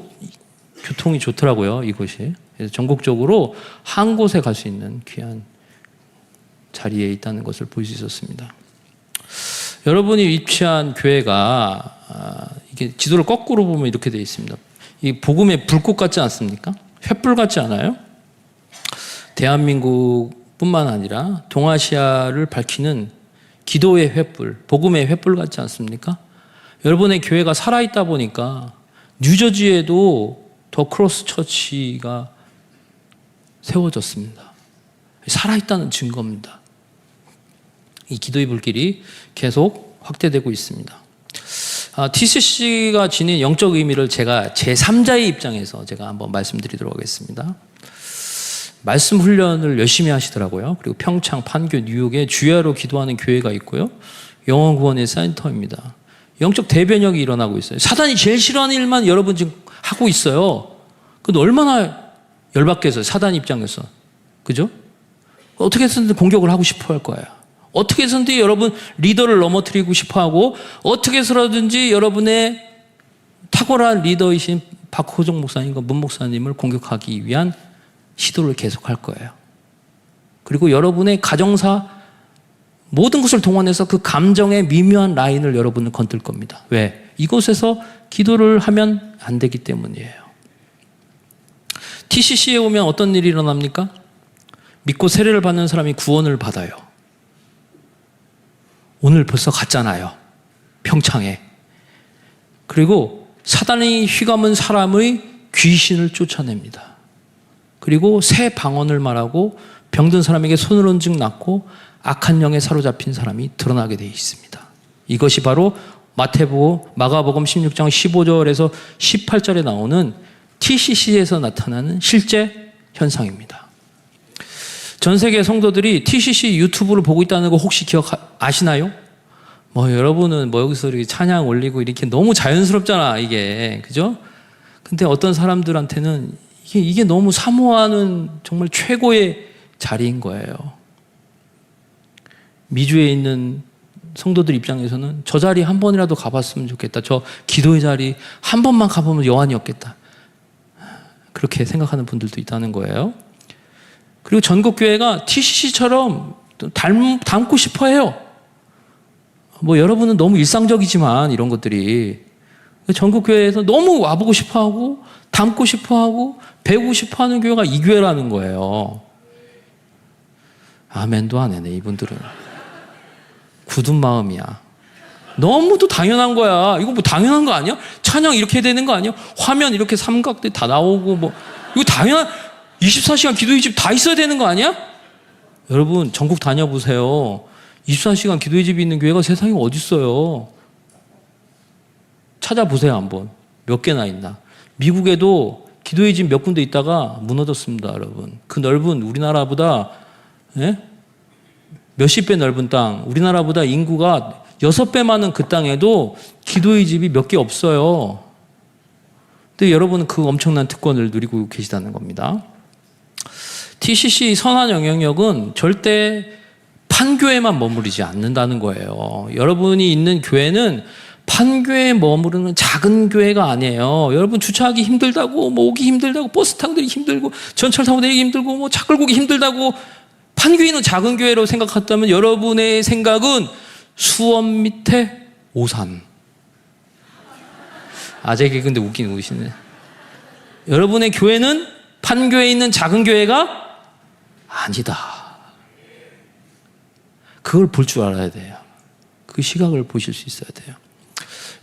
교통이 좋더라고요, 이곳이. 그래서 전국적으로 한 곳에 갈 수 있는 귀한 자리에 있다는 것을 볼 수 있었습니다. 여러분이 위치한 교회가 이게 지도를 거꾸로 보면 이렇게 되어 있습니다. 이 복음의 불꽃 같지 않습니까? 횃불 같지 않아요? 대한민국뿐만 아니라 동아시아를 밝히는 기도의 횃불, 복음의 횃불 같지 않습니까? 여러분의 교회가 살아있다 보니까 뉴저지에도 더 크로스 처치가 세워졌습니다. 살아있다는 증거입니다. 이 기도의 불길이 계속 확대되고 있습니다. TCC가 지닌 영적 의미를 제가 제3자의 입장에서 제가 한번 말씀드리도록 하겠습니다. 말씀 훈련을 열심히 하시더라고요. 그리고 평창, 판교, 뉴욕에 주야로 기도하는 교회가 있고요. 영혼 구원의 센터입니다. 영적 대변혁이 일어나고 있어요. 사단이 제일 싫어하는 일만 여러분 지금 하고 있어요. 근데 얼마나 열받겠어요, 사단 입장에서. 그죠? 어떻게 해서든 공격을 하고 싶어 할 거예요. 어떻게 해서든지 여러분 리더를 넘어뜨리고 싶어 하고, 어떻게 해서라든지 여러분의 탁월한 리더이신 박호정 목사님과 문 목사님을 공격하기 위한 시도를 계속할 거예요. 그리고 여러분의 가정사 모든 것을 동원해서 그 감정의 미묘한 라인을 여러분은 건들 겁니다. 왜? 이곳에서 기도를 하면 안 되기 때문이에요. TCC에 오면 어떤 일이 일어납니까? 믿고 세례를 받는 사람이 구원을 받아요. 오늘 벌써 갔잖아요. 평창에. 그리고 사단이 휘감은 사람의 귀신을 쫓아냅니다. 그리고 새 방언을 말하고 병든 사람에게 손을 얹은 즉 낫고 악한 영에 사로잡힌 사람이 드러나게 되어 있습니다. 이것이 바로 마가복음 16장 15절에서 18절에 나오는 TCC에서 나타나는 실제 현상입니다. 전 세계 성도들이 TCC 유튜브를 보고 있다는 거 혹시 아시나요? 여러분은 여기서 이렇게 찬양 올리고 이렇게 너무 자연스럽잖아, 이게. 그죠? 근데 어떤 사람들한테는 이게 너무 사모하는 정말 최고의 자리인 거예요. 미주에 있는 성도들 입장에서는 저 자리 한 번이라도 가봤으면 좋겠다. 저 기도의 자리 한 번만 가보면 여한이 없겠다. 그렇게 생각하는 분들도 있다는 거예요. 그리고 전국교회가 TCC처럼 닮고 싶어 해요. 여러분은 너무 일상적이지만 이런 것들이 전국교회에서 너무 와보고 싶어하고 닮고 싶어하고 배우고 싶어하는 교회가 이 교회라는 거예요. 아멘도 안 해네, 이분들은. 굳은 마음이야. 너무도 당연한 거야. 이거 당연한 거 아니야? 찬양 이렇게 되는 거 아니야? 화면 이렇게 삼각대 다 나오고 이거 당연한 24시간 기도의 집 다 있어야 되는 거 아니야? 여러분 전국 다녀보세요. 24시간 기도의 집이 있는 교회가 세상에 어디 있어요? 찾아보세요 한번. 몇 개나 있나? 미국에도 기도의 집 몇 군데 있다가 무너졌습니다, 여러분. 그 넓은 우리나라보다 몇십 배 넓은 땅, 우리나라보다 인구가 6배 많은 그 땅에도 기도의 집이 몇 개 없어요. 근데 여러분은 그 엄청난 특권을 누리고 계시다는 겁니다. TCC 선한 영향력은 절대 판교에만 머무르지 않는다는 거예요. 여러분이 있는 교회는 판교에 머무르는 작은 교회가 아니에요. 여러분 주차하기 힘들다고, 오기 힘들다고, 버스 타고 다니기 힘들고, 전철 타고 다니기 힘들고, 차 끌고 오기 힘들다고, 판교에 있는 작은 교회로 생각했다면 여러분의 생각은 수원 밑에 오산. 제 개그인데 웃긴 웃으시네. 여러분의 교회는 판교에 있는 작은 교회가 아니다. 그걸 볼 줄 알아야 돼요. 그 시각을 보실 수 있어야 돼요.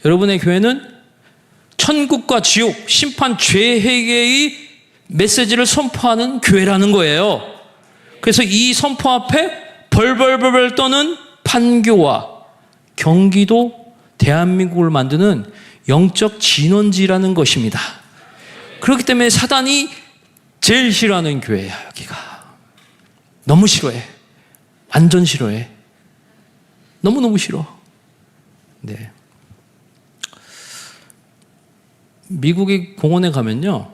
여러분의 교회는 천국과 지옥, 심판, 죄해계의 메시지를 선포하는 교회라는 거예요. 그래서 이 선포 앞에 벌벌벌 떠는 판교와 경기도, 대한민국을 만드는 영적 진원지라는 것입니다. 그렇기 때문에 사단이 제일 싫어하는 교회야, 여기가. 너무 싫어해. 완전 싫어해. 너무너무 싫어. 네. 미국의 공원에 가면요,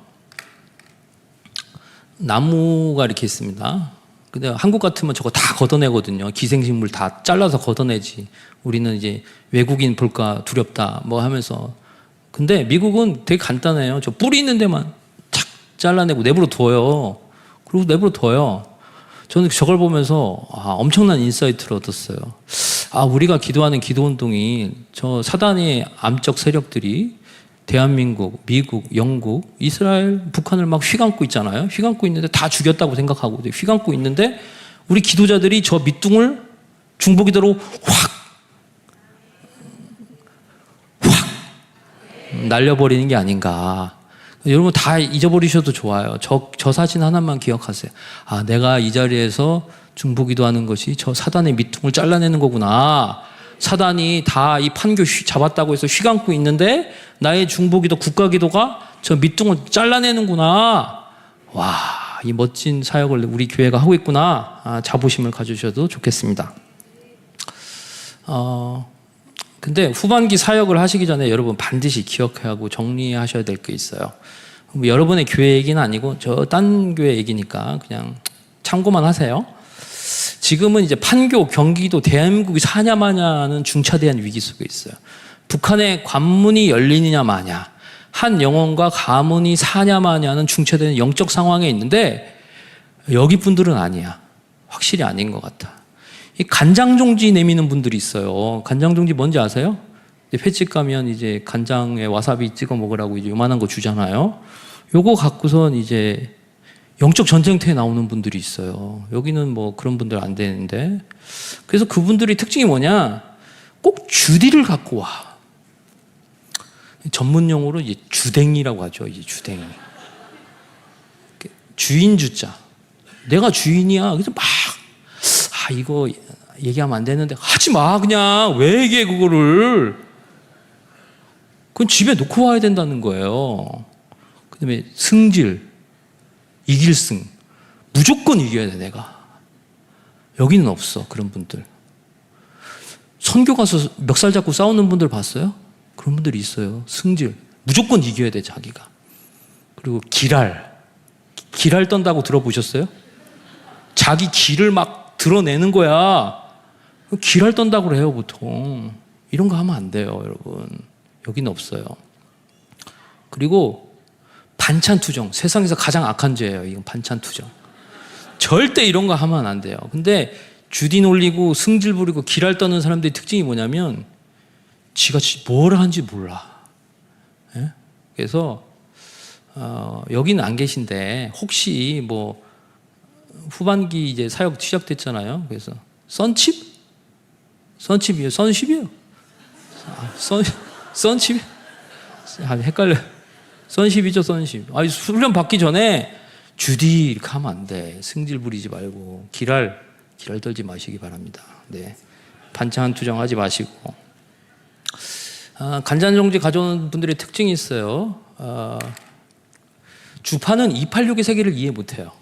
나무가 이렇게 있습니다. 근데 한국 같으면 저거 다 걷어내거든요. 기생식물 다 잘라서 걷어내지. 우리는 이제 외국인 볼까 두렵다 하면서. 근데 미국은 되게 간단해요. 저 뿌리 있는 데만 착 잘라내고 내버려 둬요. 그리고 내버려 둬요. 저는 저걸 보면서 엄청난 인사이트를 얻었어요. 우리가 기도하는 기도운동이 저 사단의 암적 세력들이 대한민국, 미국, 영국, 이스라엘, 북한을 막 휘감고 있잖아요. 휘감고 있는데 다 죽였다고 생각하고 휘감고 있는데 우리 기도자들이 저 밑둥을 중보기도로 확 날려버리는 게 아닌가. 여러분 다 잊어버리셔도 좋아요. 저 사진 하나만 기억하세요. 내가 이 자리에서 중보기도하는 것이 저 사단의 밑둥을 잘라내는 거구나. 사단이 다 이 판교 잡았다고 해서 휘감고 있는데 나의 중보기도, 국가기도가 저 밑둥을 잘라내는구나. 와, 이 멋진 사역을 우리 교회가 하고 있구나. 자부심을 가지셔도 좋겠습니다. 근데 후반기 사역을 하시기 전에 여러분 반드시 기억해야 하고 정리하셔야 될 게 있어요. 여러분의 교회 얘기는 아니고 저 딴 교회 얘기니까 그냥 참고만 하세요. 지금은 이제 판교, 경기도, 대한민국이 사냐 마냐는 중차대한 위기 속에 있어요. 북한의 관문이 열리느냐 마냐, 한 영혼과 가문이 사냐 마냐는 중차대한 영적 상황에 있는데 여기 분들은 아니야. 확실히 아닌 것 같아. 이 간장종지 내미는 분들이 있어요. 간장종지 뭔지 아세요? 횟집 가면 이제 간장에 와사비 찍어 먹으라고 이제 요만한 거 주잖아요. 요거 갖고선 이제 영적 전쟁터에 나오는 분들이 있어요. 여기는 뭐 그런 분들 안 되는데. 그래서 그분들의 특징이 뭐냐? 꼭 주디를 갖고 와. 전문 용어로 이제 주댕이라고 하죠. 이제 주댕이. 주인 주자. 내가 주인이야. 그래서 막, 이거 얘기하면 안 되는데 하지 마. 그냥 왜 얘기해 그거를. 그건 집에 놓고 와야 된다는 거예요. 그 다음에 승질, 이길승. 무조건 이겨야 돼 내가. 여기는 없어 그런 분들. 선교 가서 멱살 잡고 싸우는 분들 봤어요? 그런 분들이 있어요. 승질. 무조건 이겨야 돼 자기가. 그리고 기랄 떤다고 들어보셨어요? 자기 기를 막 드러내는 거야. 기랄 떤다고 그래요 보통. 이런 거 하면 안 돼요 여러분. 여기는 없어요. 그리고 반찬 투정. 세상에서 가장 악한 죄예요. 이건 반찬 투정. 절대 이런 거 하면 안 돼요. 근데 주디 놀리고 승질 부리고 기랄 떠는 사람들의 특징이 뭐냐면 지가 뭘 하는지 몰라. 예? 그래서 여기는 안 계신데 혹시 뭐 후반기 이제 사역 시작됐잖아요. 그래서 선칩이에요. 선십이에요. 선칩? 헷갈려. 선십이죠, 선십. 훈련 받기 전에 주디 이렇게 하면 안 돼. 승질 부리지 말고 기랄 떨지 마시기 바랍니다. 네. 반찬 투정하지 마시고. 간장종지 가져오는 분들의 특징이 있어요. 주파는 286의 세계를 이해 못해요.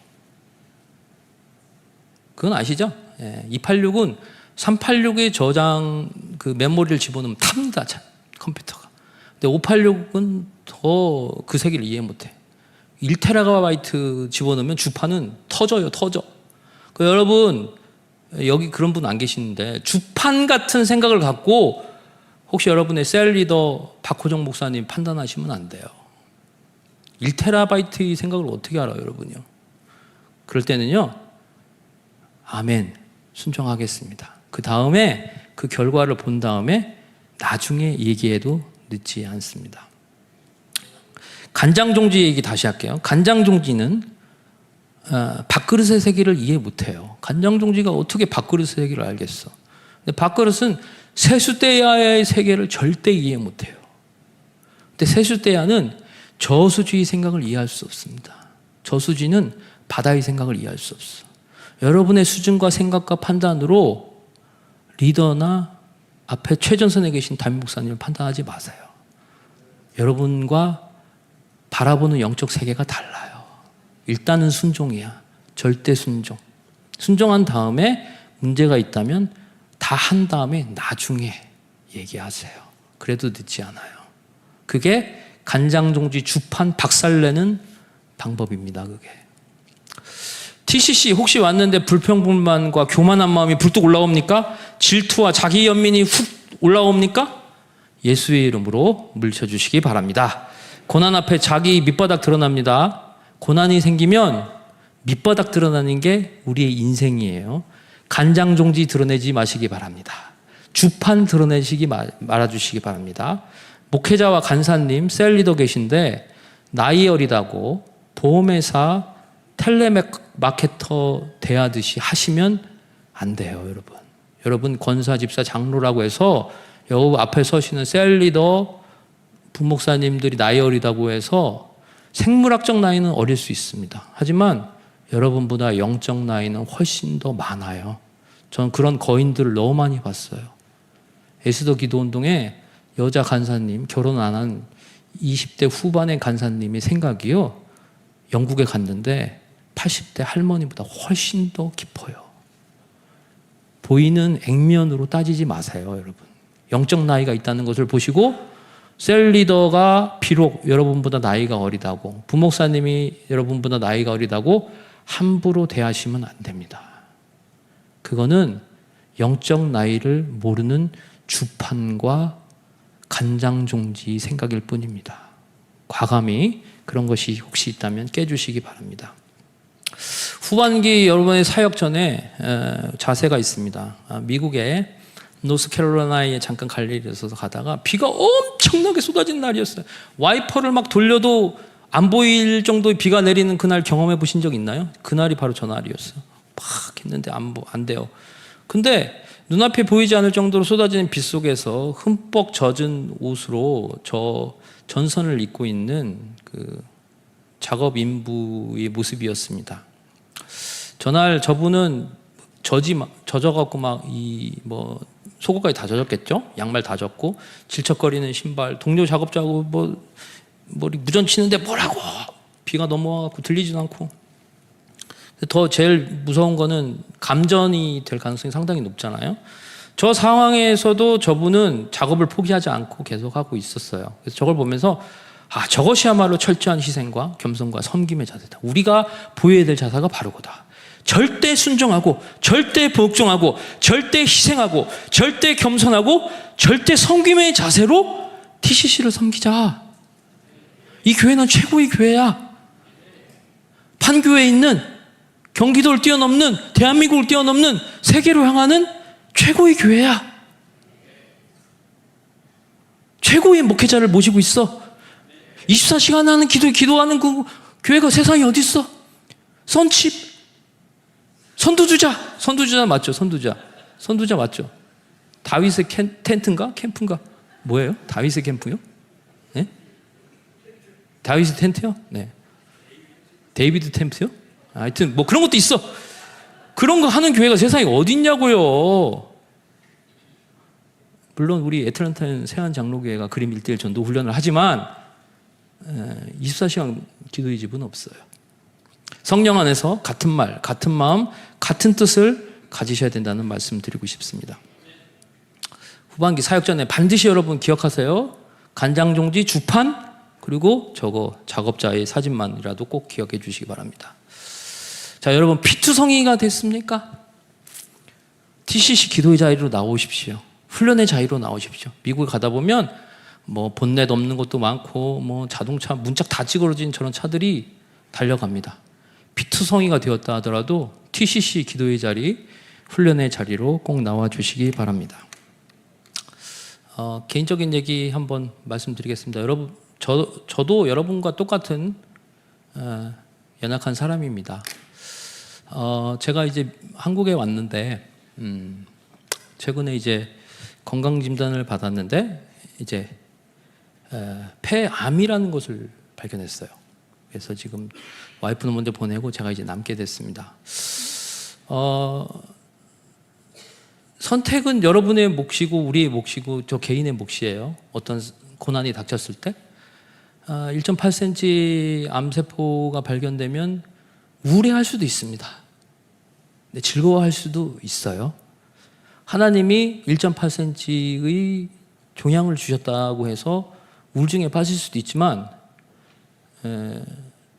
그건 아시죠? 예, 286은 386의 저장 그 메모리를 집어넣으면 탑니다. 컴퓨터가. 근데 586은 더 그 세계를 이해 못해. 1테라바이트 집어넣으면 주파는 터져요. 여러분 여기 그런 분 안 계시는데 주판 같은 생각을 갖고 혹시 여러분의 셀 리더 박호정 목사님 판단하시면 안 돼요. 1테라바이트의 생각을 어떻게 알아요 여러분요? 그럴 때는요 아멘 순종하겠습니다. 그 다음에 그 결과를 본 다음에 나중에 얘기해도 늦지 않습니다. 간장종지 얘기 다시 할게요. 간장종지는 밥그릇의 세계를 이해 못해요. 간장종지가 어떻게 밥그릇의 세계를 알겠어? 근데 밥그릇은 세수대야의 세계를 절대 이해 못해요. 근데 세수대야는 저수지의 생각을 이해할 수 없습니다. 저수지는 바다의 생각을 이해할 수 없어. 여러분의 수준과 생각과 판단으로 리더나 앞에 최전선에 계신 담임 목사님을 판단하지 마세요. 여러분과 바라보는 영적 세계가 달라요. 일단은 순종이야. 절대 순종. 순종한 다음에 문제가 있다면 다 한 다음에 나중에 얘기하세요. 그래도 늦지 않아요. 그게 간장종지 주판 박살내는 방법입니다. 그게. TCC 혹시 왔는데 불평불만과 교만한 마음이 불뚝 올라옵니까? 질투와 자기 연민이 훅 올라옵니까? 예수의 이름으로 물쳐주시기 바랍니다. 고난 앞에 자기 밑바닥 드러납니다. 고난이 생기면 밑바닥 드러나는 게 우리의 인생이에요. 간장종지 드러내지 마시기 바랍니다. 주판 드러내시기 말아주시기 바랍니다. 목회자와 간사님, 셀리더 계신데 나이 어리다고 보험회사 텔레마케터 대하듯이 하시면 안 돼요, 여러분. 여러분 권사, 집사, 장로라고 해서 여기 앞에 서시는 셀리더 부목사님들이 나이 어리다고 해서 생물학적 나이는 어릴 수 있습니다. 하지만 여러분보다 영적 나이는 훨씬 더 많아요. 저는 그런 거인들을 너무 많이 봤어요. 에스더 기도운동에 여자 간사님, 결혼 안 한 20대 후반의 간사님의 생각이요. 영국에 갔는데 80대 할머니보다 훨씬 더 깊어요. 보이는 액면으로 따지지 마세요, 여러분. 영적 나이가 있다는 것을 보시고 셀 리더가 비록 여러분보다 나이가 어리다고 부목사님이 여러분보다 나이가 어리다고 함부로 대하시면 안 됩니다. 그거는 영적 나이를 모르는 주판과 간장종지 생각일 뿐입니다. 과감히 그런 것이 혹시 있다면 깨주시기 바랍니다. 후반기 여러분의 사역 전에 자세가 있습니다. 미국에 노스캐롤라이나에 잠깐 갈 일이 있어서 가다가 비가 엄청나게 쏟아진 날이었어요. 와이퍼를 막 돌려도 안 보일 정도의 비가 내리는 그날 경험해 보신 적 있나요? 그날이 바로 저 날이었어요. 막 했는데 안 돼요. 근데 눈앞에 보이지 않을 정도로 쏟아지는 빗 속에서 흠뻑 젖은 옷으로 저 전선을 입고 있는 그 작업 인부의 모습이었습니다. 전날 저분은 젖어갖고 막 속옷까지 다 젖었겠죠? 양말 다 젖고 질척거리는 신발, 동료 작업자하고 머리 무전 치는데 뭐라고 비가 넘어와갖고 들리지도 않고. 더 제일 무서운 거는 감전이 될 가능성이 상당히 높잖아요. 저 상황에서도 저분은 작업을 포기하지 않고 계속하고 있었어요. 그래서 저걸 보면서 저것이야말로 철저한 희생과 겸손과 섬김의 자세다. 우리가 보여야 될 자세가 바로 그거다. 절대 순종하고 절대 복종하고 절대 희생하고 절대 겸손하고 절대 섬김의 자세로 TCC를 섬기자. 이 교회는 최고의 교회야. 판교에 있는 경기도를 뛰어넘는, 대한민국을 뛰어넘는, 세계로 향하는 최고의 교회야. 최고의 목회자를 모시고 있어. 24시간 하는 기도하는 그 교회가 세상에 어디 있어? 선칩, 선두주자 맞죠? 선두자 맞죠? 다윗의 텐트인가? 캠프인가? 뭐예요? 다윗의 캠프요? 네? 다윗의 텐트요? 네. 데이비드 텐트요? 하여튼 그런 것도 있어. 그런 거 하는 교회가 세상에 어디 있냐고요. 물론 우리 애틀랜타는 세안 장로교회가 그림 1:1 전도 훈련을 하지만 24시간 기도의 집은 없어요. 성령 안에서 같은 말, 같은 마음, 같은 뜻을 가지셔야 된다는 말씀 드리고 싶습니다. 후반기 사역 전에 반드시 여러분 기억하세요. 간장종지, 주판, 그리고 저거 작업자의 사진만이라도 꼭 기억해 주시기 바랍니다. 자, 여러분 피투성이가 됐습니까? TCC 기도의 자리로 나오십시오. 훈련의 자리로 나오십시오. 미국에 가다 보면 본넷 없는 것도 많고 자동차 문짝 다 찌그러진 저런 차들이 달려갑니다. 피투성이가 되었다 하더라도 TCC 기도의 자리, 훈련의 자리로 꼭 나와 주시기 바랍니다. 개인적인 얘기 한번 말씀드리겠습니다. 여러분, 저도 여러분과 똑같은 연약한 사람입니다. 제가 이제 한국에 왔는데 최근에 이제 건강 진단을 받았는데 이제 폐암이라는 것을 발견했어요. 그래서 지금 와이프는 먼저 보내고 제가 이제 남게 됐습니다. 선택은 여러분의 몫이고 우리의 몫이고 저 개인의 몫이에요. 어떤 고난이 닥쳤을 때 1.8cm 암세포가 발견되면 우울해할 수도 있습니다. 근데 즐거워할 수도 있어요. 하나님이 1.8cm의 종양을 주셨다고 해서 우울증에 빠질 수도 있지만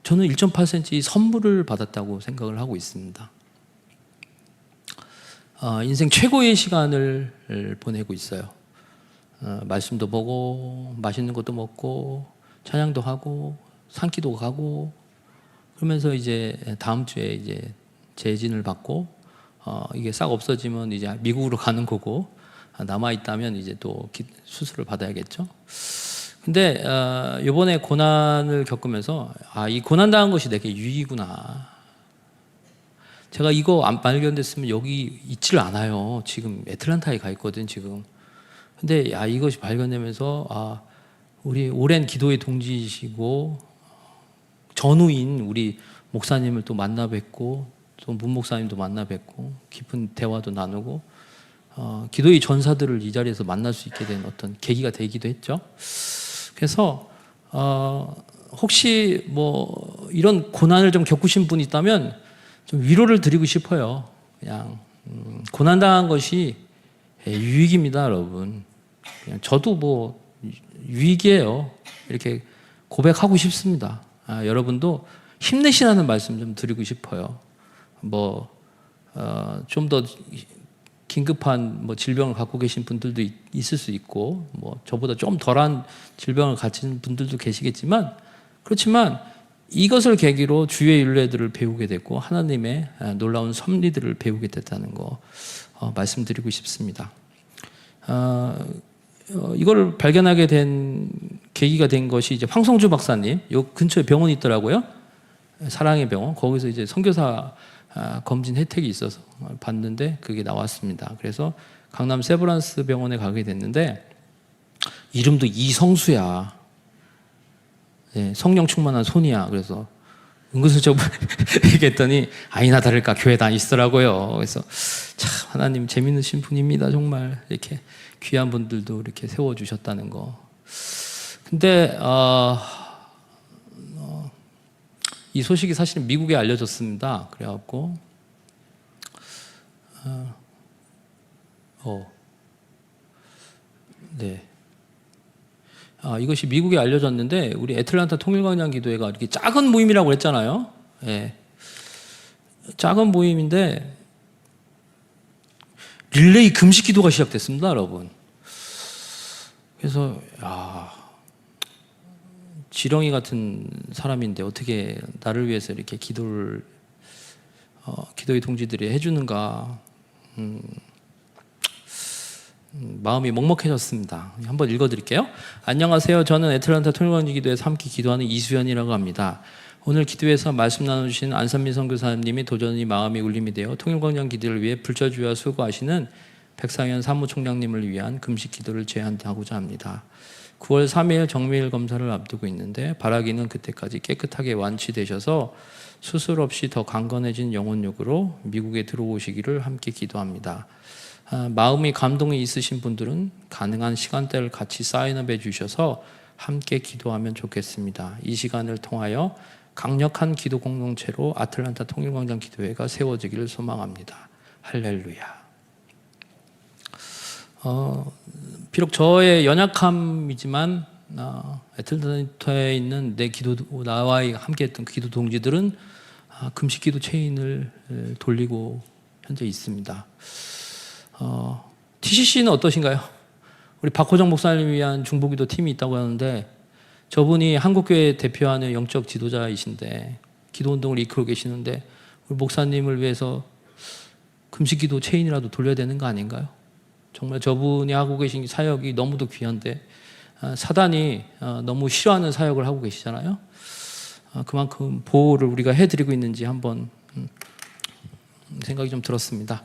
저는 1.8cm 선물을 받았다고 생각을 하고 있습니다. 인생 최고의 시간을 보내고 있어요. 말씀도 보고 맛있는 것도 먹고 찬양도 하고 산기도 가고 그러면서 이제 다음 주에 이제 재진을 받고 이게 싹 없어지면 이제 미국으로 가는 거고 남아 있다면 이제 또 수술을 받아야겠죠. 근데 이번에 고난을 겪으면서 이 고난 당한 것이 내게 유익이구나. 제가 이거 안 발견됐으면 여기 있질 않아요. 지금 애틀랜타에 가 있거든 지금. 근데 이것이 발견되면서 우리 오랜 기도의 동지이시고 전우인 우리 목사님을 또 만나 뵙고 또 문 목사님도 만나 뵙고 깊은 대화도 나누고 기도의 전사들을 이 자리에서 만날 수 있게 된 어떤 계기가 되기도 했죠. 그래서 혹시 이런 고난을 좀 겪으신 분이 있다면 좀 위로를 드리고 싶어요. 그냥 고난당한 것이 유익입니다, 여러분. 그냥 저도 유익이에요. 이렇게 고백하고 싶습니다. 여러분도 힘내시라는 말씀 좀 드리고 싶어요. 좀 더 긴급한 질병을 갖고 계신 분들도 있을 수 있고, 저보다 좀 덜한 질병을 가진 분들도 계시겠지만, 그렇지만 이것을 계기로 주의 윤례들을 배우게 됐고 하나님의 놀라운 섭리들을 배우게 됐다는 거 말씀드리고 싶습니다. 이걸 발견하게 된 계기가 된 것이 이제 황성주 박사님, 요 근처에 병원이 있더라고요. 사랑의 병원. 거기서 이제 선교사 검진 혜택이 있어서 봤는데 그게 나왔습니다. 그래서 강남 세브란스 병원에 가게 됐는데 이름도 이성수야. 네, 성령 충만한 손이야. 그래서 은근슬쩍 얘기했더니 아니나 다를까 교회 다니시더라고요. 그래서 참 하나님 재밌으신 분입니다. 정말 이렇게 귀한 분들도 이렇게 세워주셨다는 거. 근데 이 소식이 사실은 미국에 알려졌습니다. 그래갖고 네. 이것이 미국에 알려졌는데 우리 애틀란타 통일광장 기도회가 이렇게 작은 모임이라고 그랬잖아요. 예. 작은 모임인데 릴레이 금식 기도가 시작됐습니다, 여러분. 그래서 지렁이 같은 사람인데 어떻게 나를 위해서 이렇게 기도의 동지들이 해주는가. 마음이 먹먹해졌습니다. 한번 읽어드릴게요. 안녕하세요. 저는 애틀란타 통일광장 기도회에서 함께 기도하는 이수연이라고 합니다. 오늘 기도회에서 말씀 나누신 안선미 선교사님이 도전히 마음이 울림이 되어 통일광장 기도를 위해 불철주야 수고하시는 백상현 사무총장님을 위한 금식 기도를 제안하고자 합니다. 9월 3일 정밀 검사를 앞두고 있는데 바라기는 그때까지 깨끗하게 완치되셔서 수술 없이 더 강건해진 영혼력으로 미국에 들어오시기를 함께 기도합니다. 마음이 감동이 있으신 분들은 가능한 시간대를 같이 사인업해 주셔서 함께 기도하면 좋겠습니다. 이 시간을 통하여 강력한 기도 공동체로 아틀란타 통일광장 기도회가 세워지기를 소망합니다. 할렐루야. 비록 저의 연약함이지만 애틀란타에 있는 나와 함께했던 기도 동지들은 금식 기도 체인을 돌리고 현재 있습니다. TCC는 어떠신가요? 우리 박호정 목사님을 위한 중보기도 팀이 있다고 하는데 저분이 한국교회 대표하는 영적 지도자이신데 기도운동을 이끌고 계시는데 우리 목사님을 위해서 금식기도 체인이라도 돌려야 되는 거 아닌가요? 정말 저분이 하고 계신 사역이 너무도 귀한데 사단이 너무 싫어하는 사역을 하고 계시잖아요. 그만큼 보호를 우리가 해드리고 있는지 한번 생각이 좀 들었습니다.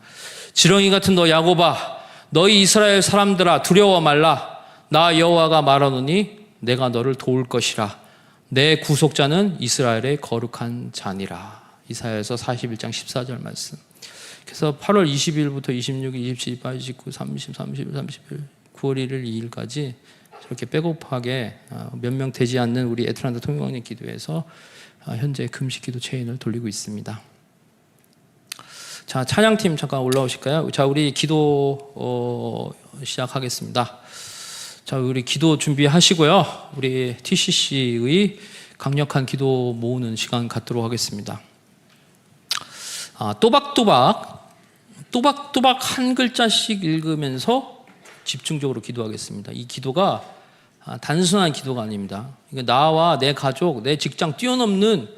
지렁이 같은 너 야곱아, 너희 이스라엘 사람들아 두려워 말라. 나 여호와가 말하노니 내가 너를 도울 것이라. 내 구속자는 이스라엘의 거룩한 자니라. 이사야서 41장 14절 말씀. 그래서 8월 20일부터 26일, 27, 28, 29, 30, 31, 31, 9월 1일, 2일까지 저렇게 빼곡하게 몇 명 되지 않는 우리 애틀란타 통일광장 기도회에서 현재 금식기도 체인을 돌리고 있습니다. 자, 찬양팀 잠깐 올라오실까요? 자, 우리 기도 시작하겠습니다. 자, 우리 기도 준비하시고요. 우리 TCC의 강력한 기도 모으는 시간 갖도록 하겠습니다. 또박또박 한 글자씩 읽으면서 집중적으로 기도하겠습니다. 이 기도가 단순한 기도가 아닙니다. 나와 내 가족, 내 직장 뛰어넘는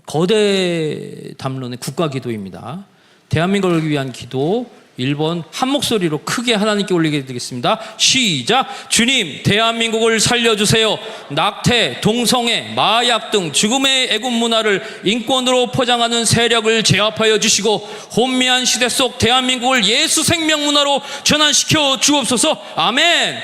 거대 담론의 국가 기도입니다. 대한민국을 위한 기도 1번 한 목소리로 크게 하나님께 올리게 되겠습니다. 시작! 주님, 대한민국을 살려주세요. 낙태, 동성애, 마약 등 죽음의 애국 문화를 인권으로 포장하는 세력을 제압하여 주시고 혼미한 시대 속 대한민국을 예수 생명 문화로 전환시켜 주옵소서. 아멘.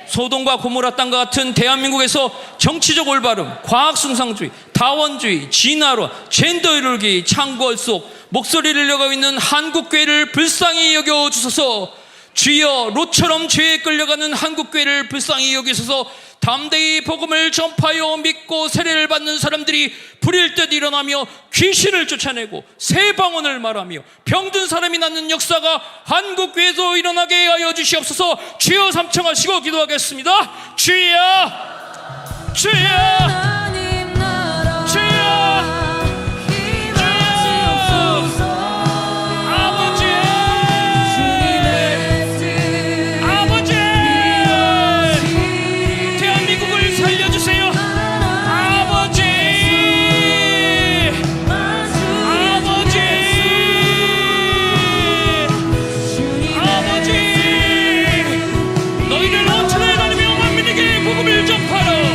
소돔과 고모라 땅과 같은 대한민국에서 정치적 올바름, 과학 숭상주의, 다원주의, 진화론, 젠더 이루기 창궐 속 목소리를 내고 있는 한국교회를 불쌍히 여겨 주소서. 주여, 롯처럼 죄에 끌려가는 한국교회를 불쌍히 여기소서. 담대히 복음을 전파하여 믿고 세례를 받는 사람들이 불일 듯 일어나며 귀신을 쫓아내고 새 방언을 말하며 병든 사람이 낫는 역사가 한국교회에서 일어나게 하여 주시옵소서. 주여 삼청하시고 기도하겠습니다. 주여, 주여, 너희를 넘쳐나게 하며 만민에게 복음을 전파하라.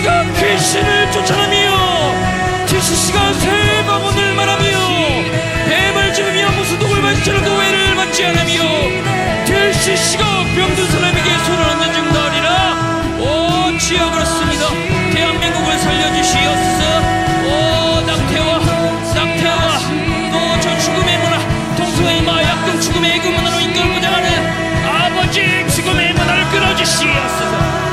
TCC가 귀신을 쫓아내며 TCC가 새 방언을 말하며 뱀을 집으며 무슨 독을 마시처럼도 외를 받지 않으며 TCC가 병든 사람에게 손을 얹어준 거리라. 오 주여 그렇습니다. 대한민국을 살려주시옵소서. 오 낙태와 또 저 죽음의 문화, 동서의 마약 등 죽음의 그 문화로 이끌고자 하는 아버지 죽음의 문화를 끊어주시옵소서.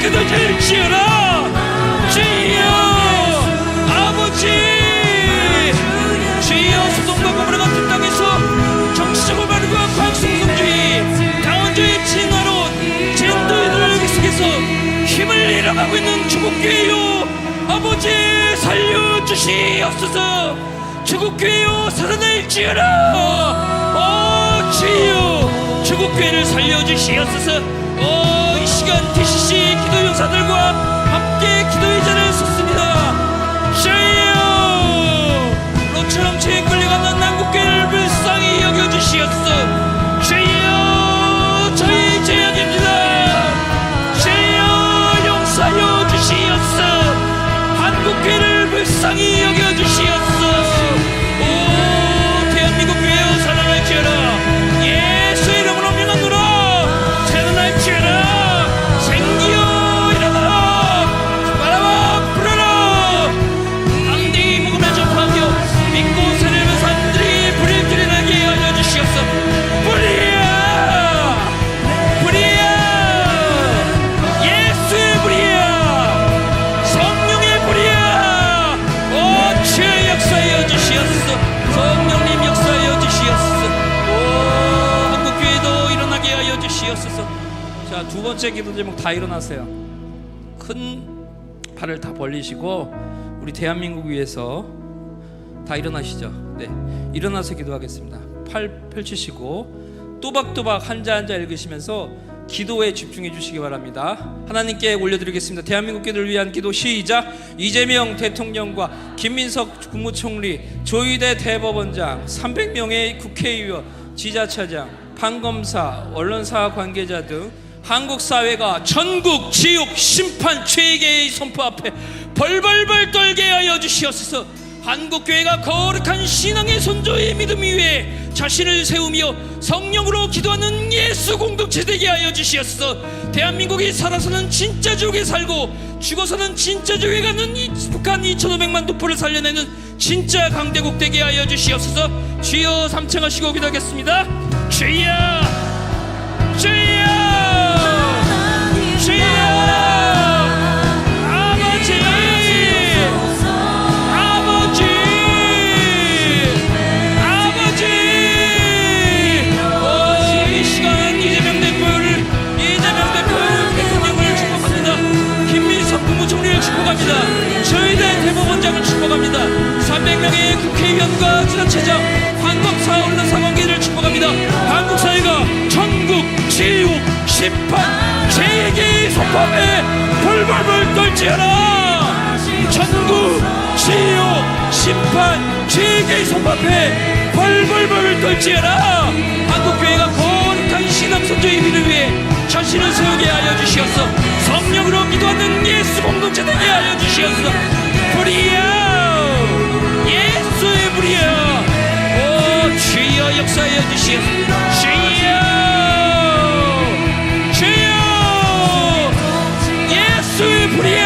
끊어질지어라. 주여 아버지, 주여 소돔과 고모라 같은 땅에서 정치적으로 바르고 광성성주의 강원주의 진화로 젠더이들 속에서 힘을 잃어가고 있는 주국교회요 아버지 살려주시옵소서. 주국교회요 살아날지어라. 오 주여 주국교회를 살려주시옵소서. 이 시간 TCC 기도 용사들과 함께 기도의 자리에 섰습니다. 주여 로처럼 죄에 끌려가는 난국교회를 불쌍히 여겨주시옵소서. 주여 저희 죄악입니다. 주여 용서하여 주시옵소서. 한국교회를 불쌍히 여겨주시옵소서. 오 대한민국 교회여 살아날지어라. 예수의 이름으로 명하노라. 생기여 일어나라. 바라봐 불어라. 앙대이 묵으며 접하며 믿고 살려는 사람들이 불을 드러나게 알려주시옵소서. 불이야 예수의 불이야 성령의 불이야. 오 주의 역사하여 주시옵소서. 성령님 역사하여 주시옵소서. 오 한국교회도 일어나게 하여 주시옵소서. 자, 두 번째 기도 제목 다 일어나세요. 큰 팔을 다 벌리시고 우리 대한민국 위해서 다 일어나시죠. 네, 일어나서 기도하겠습니다. 팔 펼치시고 또박또박 한자 한자 읽으시면서 기도에 집중해 주시기 바랍니다. 하나님께 올려드리겠습니다. 대한민국 교회를 위한 기도 시작. 이재명 대통령과 김민석 국무총리, 조희대 대법원장, 300명의 국회의원, 지자체장, 판검사, 언론사 관계자 등 한국 사회가 전국 지옥 심판 죄계의 선포 앞에 벌벌벌 떨게 하여 주시옵소서. 한국교회가 거룩한 신앙의 선조의 믿음 위에 자신을 세우며 성령으로 기도하는 예수 공동체 되게 하여 주시옵소서. 대한민국이 살아서는 진짜 지옥에 살고 죽어서는 진짜 지옥에 가는 북한 2,500만 도포를 살려내는 진짜 강대국 되게 하여 주시옵소서. 주여 삼창하시고 기도하겠습니다. 주여 주여 주여 아버지 아버지 아버지. 이 시간 이재명 대통령을 축복합니다. 김민석 국무총리를 축복합니다. 조희대 대법원장을 축복합니다. 300명의 국회의원과 지자체장, 한국사 언론사 관계를 축복합니다. 한국 사회가 전국 지옥 심판 죄계의 선포에 벌벌벌 떨지어라. 전국 지옥 심판 죄계의 선포에 벌벌벌 떨지어라. 한국교회가 거룩한 신앙 선조의 믿음 위에 자신을 세우게 하여 주시옵소서. 성령으로 기도하는 예수 공동체 되게 하여 주시옵소서. 불이여 예수의 불이여. 오 주여 역사하여 주시옵소서. 주여 예수의 불이야.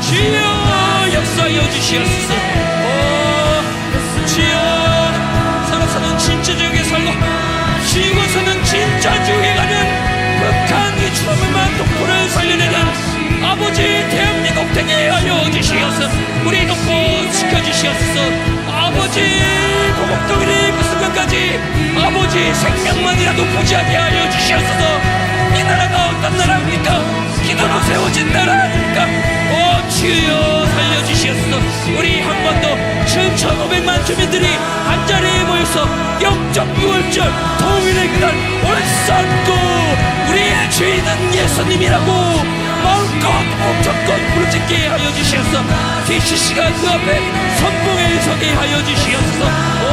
주여 역사하여 주시옵소서. 오 주여 살아서는 진짜 지옥에 살고 죽어서는 진짜 지옥에 가는 북한 2,500만 동포를 살려내는 아버지 대한민국 되게 하여 주시옵소서. 우리 동포 지켜주시옵소서. 아버지 보복덩이를 그 순간까지 아버지 생명만이라도 부지하게 하여 주시옵소서. 이 나라가 어떤 나라입니까? 시절 통일의 그날 올선고 우리의 주인은 예수님이라고 마음껏 무조건 부르짖게 하여 주시옵소서. DCC가 그 앞에 선봉에 서게 하여 주시옵소서. 오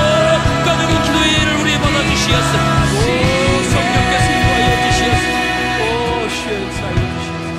국가적인 기도회를 우리 받아주시옵소서. 오 성령께서 인도하여 주시옵소서. 오 주여 역사하여 주시옵소서.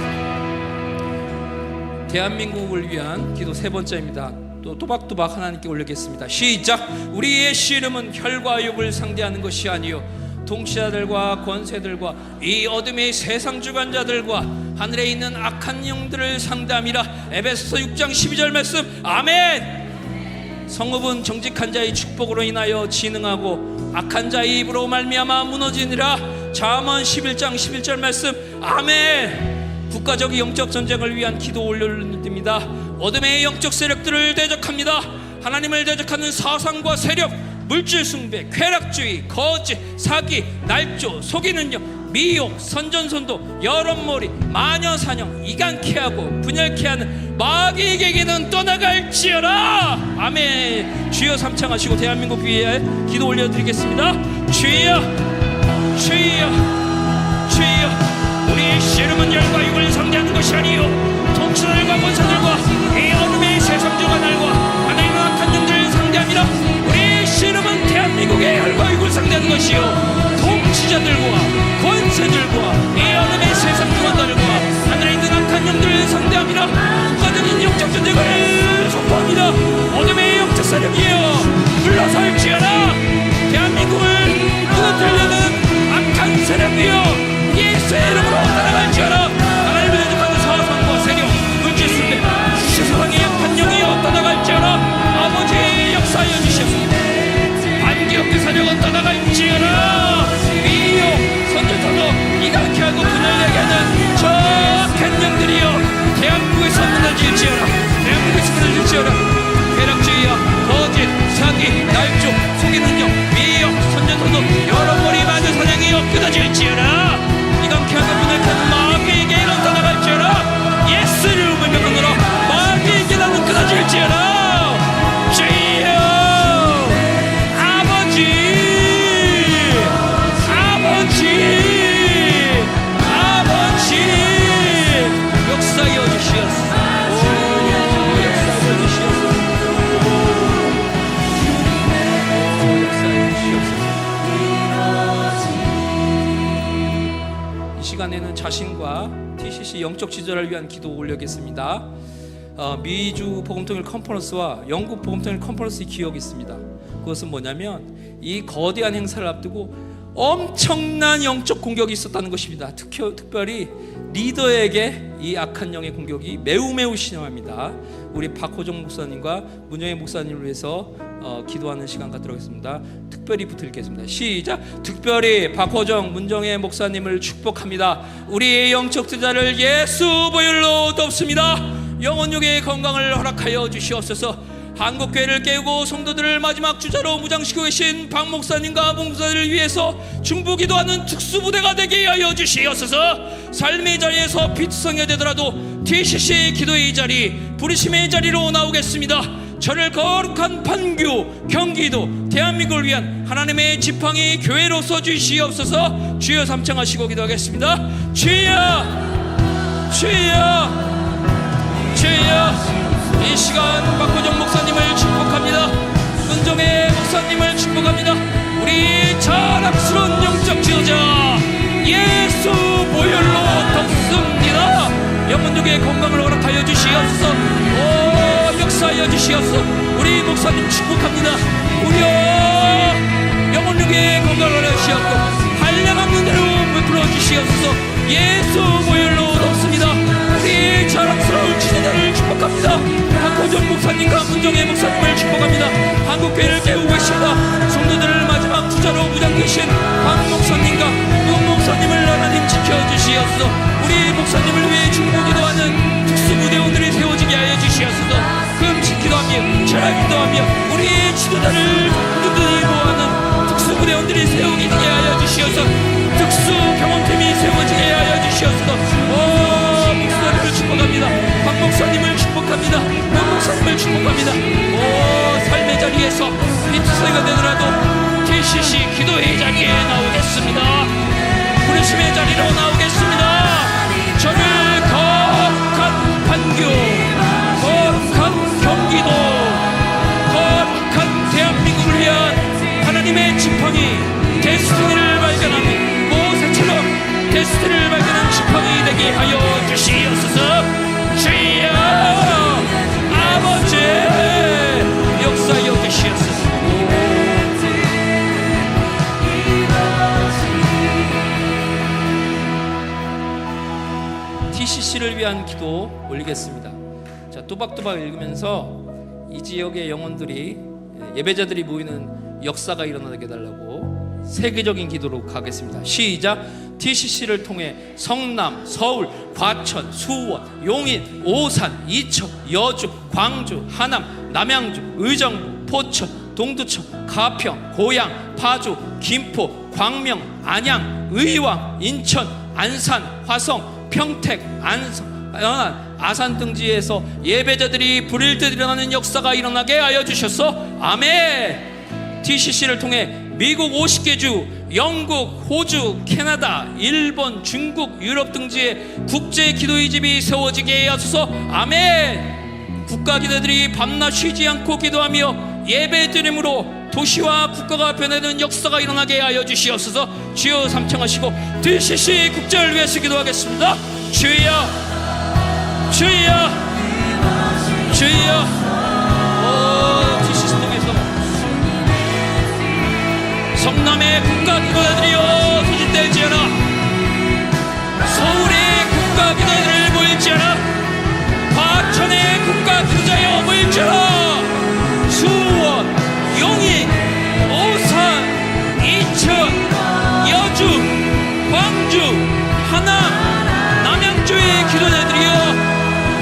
대한민국을 위한 기도 세 번째입니다. 또 또박또박 하나님께 올리겠습니다. 시작. 우리의 씨름은 혈과 육을 상대하는 것이 아니요 통치자들과 권세들과 이 어둠의 세상 주관자들과 하늘에 있는 악한 영들을 상대함이라. 에베소서 6장 12절 말씀. 아멘. 성읍은 정직한 자의 축복으로 인하여 진흥하고 악한 자의 입으로 말미암아 무너지니라. 잠언 11장 11절 말씀. 아멘. 국가적 영적 전쟁을 위한 기도 올려드립니다. 어둠의 영적 세력들을 대적합니다. 하나님을 대적하는 사상과 세력, 물질 숭배, 쾌락주의, 거짓, 사기, 날조, 속이는 영, 미혹, 선전선도, 여론몰이, 마녀사냥, 이간케 하고 분열케 하는 마귀에게는 떠나갈지어라. 아멘. 주여 삼창하시고 대한민국 위에 기도 올려드리겠습니다. 주여 주여 주여. 우리의 씨름은 열과 육을 상대하는 것이 아니요 통치자들과 권세들과 이 어둠의 세상 주관자들과 하나님의 악한 영들을 상대함이라. 우리의 씨름은 대한민국의 열과 육을 상대하는 것이요 통치자들과 권세들과 이 어둠의 세상 주관자들과 하늘에 있는 악한 영들을 상대함이라. 국가적인 영적 전쟁을 선포합니다. 어둠의 영적 세력이여 물러설지어라. 대한민국을 무너뜨리려는 악한 세력이여 예수의 이름으로 떠나갈지어라. 하나님을 대적하는 사상과 세력, 물질 숭배, 세상의 약한 영이여 떠나갈지어라. 아버지의 역사하여 주시옵소서. 반기업의 사력은 떠나갈지어라. 미혹, 선전선도, 이간케 하고 분열되게 하는 저 악한 영들이여 대한민국에서 무너질지어라. 대한민국에서 무너질지어라. 쾌락주의여 거짓, 사기, 날조, 속이는 영, 미혹, 선전선도, 여러머리 마녀 사냥이여 끊어질지어라. 이간케 하고 분열하는 마귀에게 이런 떠나갈지어라. 예수를 명령으로 마귀에게 나는 끊어질지어라. 주여 아버지 아버지 아버지 역사여 주시옵소서. 오 역사여 주시옵소서. 오 역사여 주시옵소서. 이 시간에는 자신과 TCC 영적 지도를 위한 기도 올리겠습니다. 미주 복음통일 컨퍼런스와 영국 복음통일 컨퍼런스 기억이 있습니다. 그것은 뭐냐면 이 거대한 행사를 앞두고 엄청난 영적 공격이 있었다는 것입니다. 특별히 리더에게 이 악한 영의 공격이 매우 심합니다. 우리 박호정 목사님과 문영애 목사님을 위해서 기도하는 시간 갖도록 하겠습니다. 특별히 붙들겠습니다. 시작. 특별히 박호정, 문정애 목사님을 축복합니다. 우리의 영적 지도자를 예수 보혈로 덮습니다. 영혼육의 건강을 허락하여 주시옵소서. 한국교회를 깨우고 성도들을 마지막 주자로 무장시키고 계신 박 목사님과 목사들을 위해서 중보기도하는 특수부대가 되게 하여 주시옵소서. 삶의 자리에서 비투성이 되더라도 TCC 기도의 자리, 부르심의 자리로 나오겠습니다. 저를 거룩한 판교, 경기도, 대한민국을 위한 하나님의 지팡이 교회로서 주시옵소서. 주여 삼창하시고 기도하겠습니다. 주여 주여 주여. 이 시간 박호정 목사님을 축복합니다. 문정애 목사님을 축복합니다. 우리 자랑스러운 영적 지도자 예수 보혈로 덮습니다. 영혼육의 건강을 허락하여 주시옵소서. 오 역사하여 주시옵소서. 우리 목사님 축복합니다. 우려 영혼육의 건강을 허락하여 주시옵소서. 한량한 눈으로 베풀어 주시옵소서. 예수 보혈로 덮습니다. 우리 자랑스러운 지도자를 축복합니다. 박호정 목사님과 문정애 목사님을 축복합니다. 한국교회를 깨우고 계십니다. 성도들을 마지막 주자로 무장계신 박 목사님과 문 목사님을 하나님 지켜주시옵소서. 우리 목사님을 위해 중보기도하는 특수부대원들이 세워지게 하여 주시옵소서. 금식 기도하며 철학 기도하며 우리 지도자를 꾸준히 모아는 특수부대원들이 세우게 하여 주시옵소서. 특수경험팀이 세워지게 하여 주시옵소서. 오 목사님을 축복합니다. 박 목사님을 축복합니다. 문 목사님을 축복합니다. 오 삶의 자리에서 비투성이가 되더라도 TCC 기도 기도의 자리에 나오겠습니다. 부르심의 자리로 나오겠습니다. 저를 거룩한 판교, 거룩한 경기도, 거룩한 대한민국을 위한 하나님의 지팡이, 데스티니를 발견하는 모세처럼 데스티니를 발견한 지팡이 되게 하여 주시옵소서. 주여 아버지 역사여 주시옵소서. TCC를 위한 기도 올리겠습니다. 자, 또박또박 읽으면서 이 지역의 영혼들이, 예배자들이 모이는 역사가 일어나게 해달라고 세계적인 기도로 가겠습니다. 시작. TCC를 통해 성남, 서울, 과천, 수원, 용인, 오산, 이천, 여주, 광주, 하남, 남양주, 의정부, 포천, 동두천, 가평, 고양, 파주, 김포, 광명, 안양, 의왕, 인천, 안산, 화성, 평택, 안성, 연안, 아산 등지에서 예배자들이 불일 듯 일어나는 역사가 일어나게 하여 주셨소. 아멘. TCC를 통해 미국 50개 주, 영국, 호주, 캐나다, 일본, 중국, 유럽 등지에 국제 기도의 집이 세워지게 하소서. 아멘. 국가 기도들이 밤낮 쉬지 않고 기도하며 예배드림으로 도시와 국가가 변하는 역사가 일어나게 하여 주시옵소서. 주여 삼창하시고 TCC 국제를 위해서 기도하겠습니다. 주여, 주여, 주여. TCC 통해서 성남의 국가 기도자들이여 소집될지어라. 서울의 국가 기도자들을 모일지어라. 과천의 국가 기도자여 모일지어라. 수원, 용인, 오산, 이천, 여주, 광주, 하남, 남양주의 기도자들이여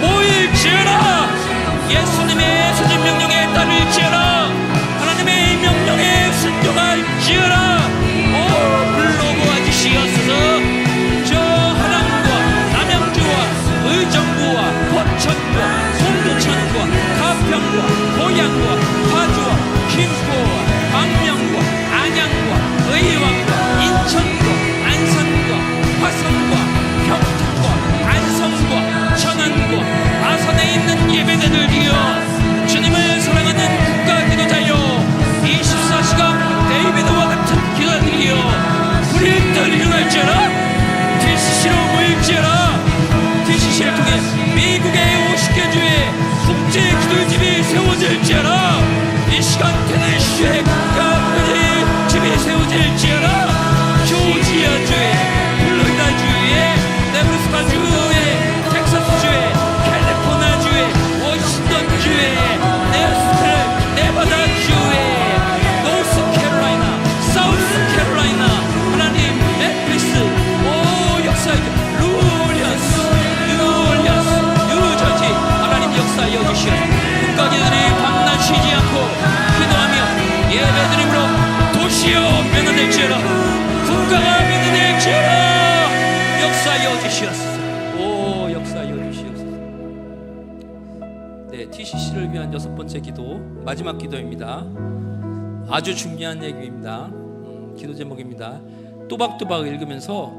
모일지어라. 예수님의 소집 명령에 따를지어라. 하나님의 명령에 순종할지어라. 불러보아 주시옵소서. 저 하남과 남양주와 의정부와 포천과 송도천과 가평과 고양과 파주와 김포와 광명과 안양과 의왕과 인천과 안산과 화성과 평택과 안성과 천안과 아산에 있는 예배자들이여 주님을 사랑하는 국가 기도자여 24시간 데이비드와 같은 기도자들이여 불일 듯 일어날지어라. TCC로 모일지어라. TCC를 통해 미국의 50개 주에 국제 기도의 집이 세워질지어라. 이 시간대는 주의 국가의 집이 세워질지어라. 조지아주에, 플로리다주에, 네브라스카주에, 텍사스주에, 캘리포니아주에, 워싱턴주에, 네바다주에, 노스캐롤라이나, 사우스캐롤라이나, 하나님 멤피스, 역사의 루올리언스, 뉴저지, 하나님 역사여 주시옵소서. 국가기들이 밤낮 쉬지 않고 기도하며 예배드림으로 도시여 변화될지어라. 국가가 변화될지어라. 역사여 주시옵소서. 역사여 주시옵소서. 네, TCC를 위한 6번째 기도, 마지막 기도입니다. 아주 중요한 얘기입니다. 기도 제목입니다. 또박또박 읽으면서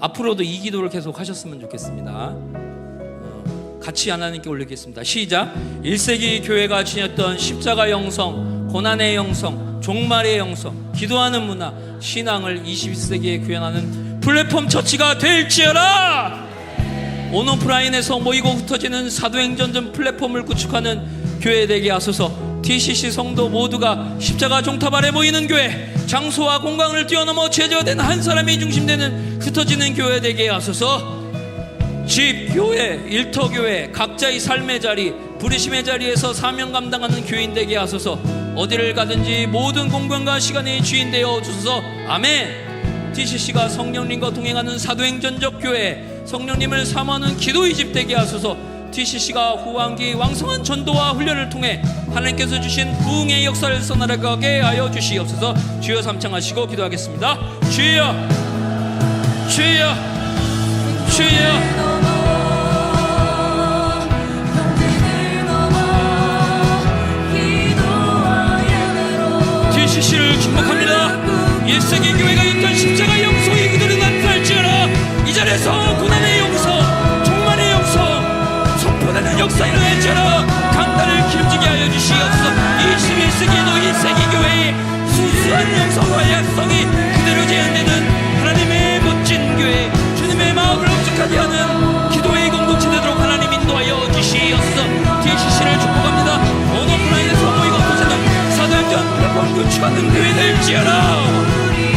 앞으로도 이 기도를 계속 하셨으면 좋겠습니다. 같이 하나님께 올리겠습니다. 시작. 1세기 교회가 지녔던 십자가 영성, 고난의 영성, 종말의 영성, 기도하는 문화, 신앙을 21세기에 구현하는 플랫폼 처치가 될지어라. 온오프라인에서 모이고 흩어지는 사도행전전 플랫폼을 구축하는 교회 되게 하소서. TCC 성도 모두가 십자가 종탑 아래 모이는 교회, 장소와 공간을 뛰어넘어 제자된 한 사람이 중심되는 흩어지는 교회 되게 하소서. 집, 교회, 일터교회, 각자의 삶의 자리, 부르심의 자리에서 사명 감당하는 교인 되게 하소서. 어디를 가든지 모든 공간과 시간의 주인 되어 주소서. 아멘. TCC가 성령님과 동행하는 사도행전적 교회, 성령님을 사모하는 기도의 집 되게 하소서. TCC가 후반기 왕성한 전도와 훈련을 통해 하나님께서 주신 부흥의 역사를 써나가게 하여 주시옵소서. 주여 삼창하시고 기도하겠습니다. 주여, 주여, 주여. TCC를 축복합니다. 1세기 교회가 있던 십자가 영성이 그들을 나타날지어라. 이 자리에서 고난의 영성, 종말의 영성, 선포되는 역사 일어날지어라. 강단을 기름지게 하여 주시옵소서. 21세기에도 1세기 교회의 순수한 영성과 약성이 그대로 재현되는 하나님의 멋진 교회, 주님의 마음을 흡족하게 하는 기도의 공동체 되도록 하나님 인도하여 주시옵소서. DCC를 축복합니다. 어느 플라인에서 모이고 도전한 사도행전 플랫폼 구축하는 교회 될지어라.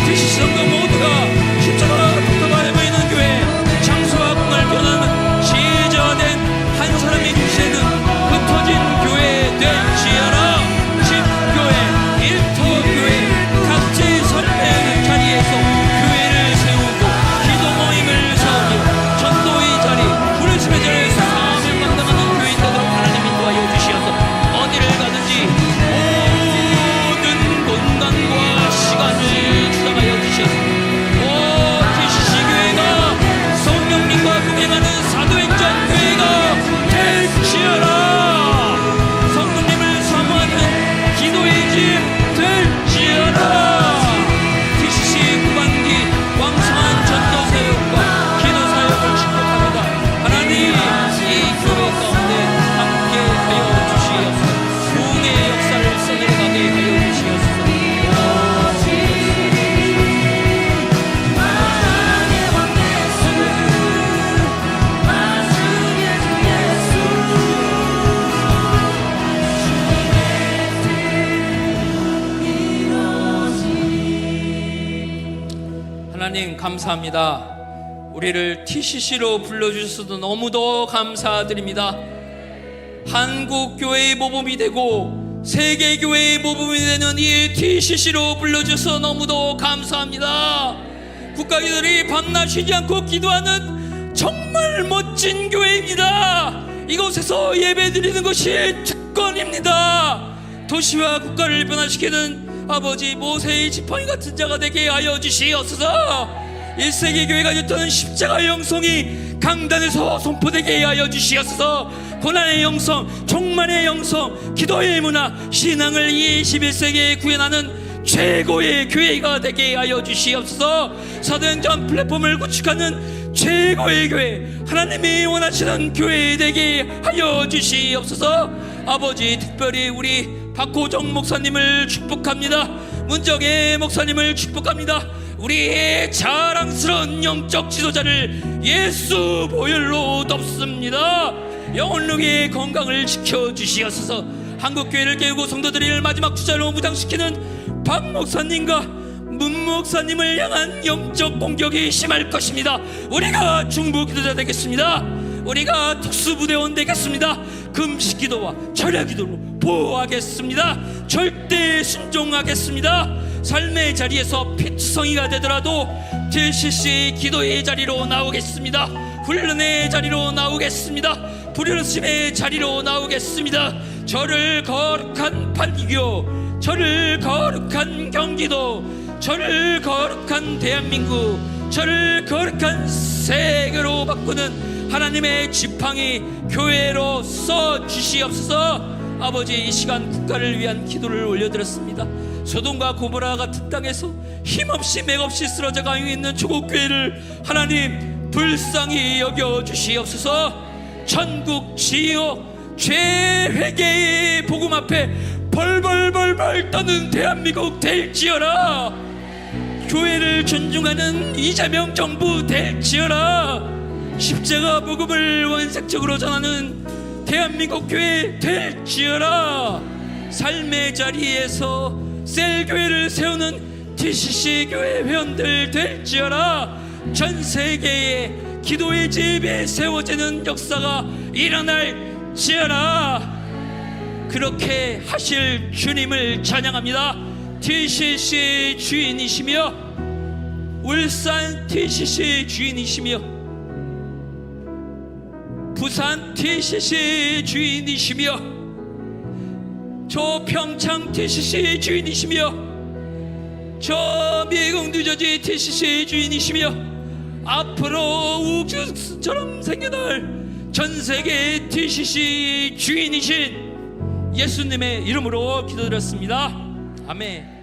DCC 성도 모두가 십자가와 독타바에 모이는 교회, 장소와 공간을 변하는 지혜자된 한 사람의 기세는 흩어진 교회 될지어라. 집교회, 일터교회, 각지 선배의 자리에서 교회를 세우고 기도 모임을 세우고 전도의 자리, 부르심의 자리에서 사업을 감당하는 교회 되도록 하나님 인도하여 주시옵소서. 어디를 가든지 모든 공간과 시간을 주장하여 주시옵소서. DCC 교회가 성령님과 동행하는 사도행전 교회가 될지어라. 성령님을 사모하는 기도의 집 될지어라. DCC 후반기 왕성한 전도 사역과 기도 사역을 축복합니다. 하나님, 이 교회 가운데 함께 하여 주시옵소서. 부흥의 역사를 써내려가게 하여 주시옵소서. 하나님 감사합니다. 우리를 TCC로 불러주셔서 너무도 감사드립니다. 한국교회의 모범이 되고 세계교회의 모범이 되는 이 TCC로 불러주셔서 너무도 감사합니다. 국가기들이 밤낮 쉬지 않고 기도하는 정말 멋진 교회입니다. 이곳에서 예배드리는 것이 특권입니다. 도시와 국가를 변화시키는 아버지 모세의 지팡이 같은 자가 되게 하여 주시옵소서. 1세기 교회가 줬던 십자가 영성이 강단에서 선포되게 하여 주시옵소서. 고난의 영성, 종말의 영성, 기도의 문화, 신앙을 21세기에 구현하는 최고의 교회가 되게 하여 주시옵소서. 사도행전 플랫폼을 구축하는 최고의 교회, 하나님이 원하시는 교회 되게 하여 주시옵소서. 아버지, 특별히 우리 박호정 목사님을 축복합니다. 문정혜 목사님을 축복합니다. 우리의 자랑스러운 영적 지도자를 예수 보혈로 덮습니다. 영혼력의 건강을 지켜주시옵소서. 한국교회를 깨우고 성도들을 마지막 주자로 무장시키는 박 목사님과 문 목사님을 향한 영적 공격이 심할 것입니다. 우리가 중보 기도자 되겠습니다. 우리가 특수부대원 되겠습니다. 금식기도와 철야기도로 보호하겠습니다. 절대 순종하겠습니다. 삶의 자리에서 피투성이가 되더라도 TCC 기도의 자리로 나오겠습니다. 훈련의 자리로 나오겠습니다. 부르심의 자리로 나오겠습니다. 저를 거룩한 판교, 저를 거룩한 경기도, 저를 거룩한 대한민국, 저를 거룩한 세계로 바꾸는 하나님의 지팡이 교회로 써주시옵소서. 아버지, 이 시간 국가를 위한 기도를 올려드렸습니다. 소돔과 고모라 같은 땅에서 힘없이 맥없이 쓰러져 가고 있는 조국교회를 하나님 불쌍히 여겨주시옵소서. 천국 지어 죄회개의 복음 앞에 벌벌벌벌 떠는 대한민국 될지어라. 교회를 존중하는 이재명 정부 될지어라. 십자가 복음을 원색적으로 전하는 대한민국 교회 될지어라. 삶의 자리에서 셀교회를 세우는 TCC 교회 회원들 될지어라. 전 세계에 기도의 집에 세워지는 역사가 일어날지어라. 그렇게 하실 주님을 찬양합니다. TCC 주인이시며 울산 TCC 주인이시며 부산 TCC 주인이시며 저 평창 TCC 주인이시며 저 미국 뉴저지 TCC 주인이시며 앞으로 우주처럼 생겨날 전세계 TCC 주인이신 예수님의 이름으로 기도드렸습니다. 아멘.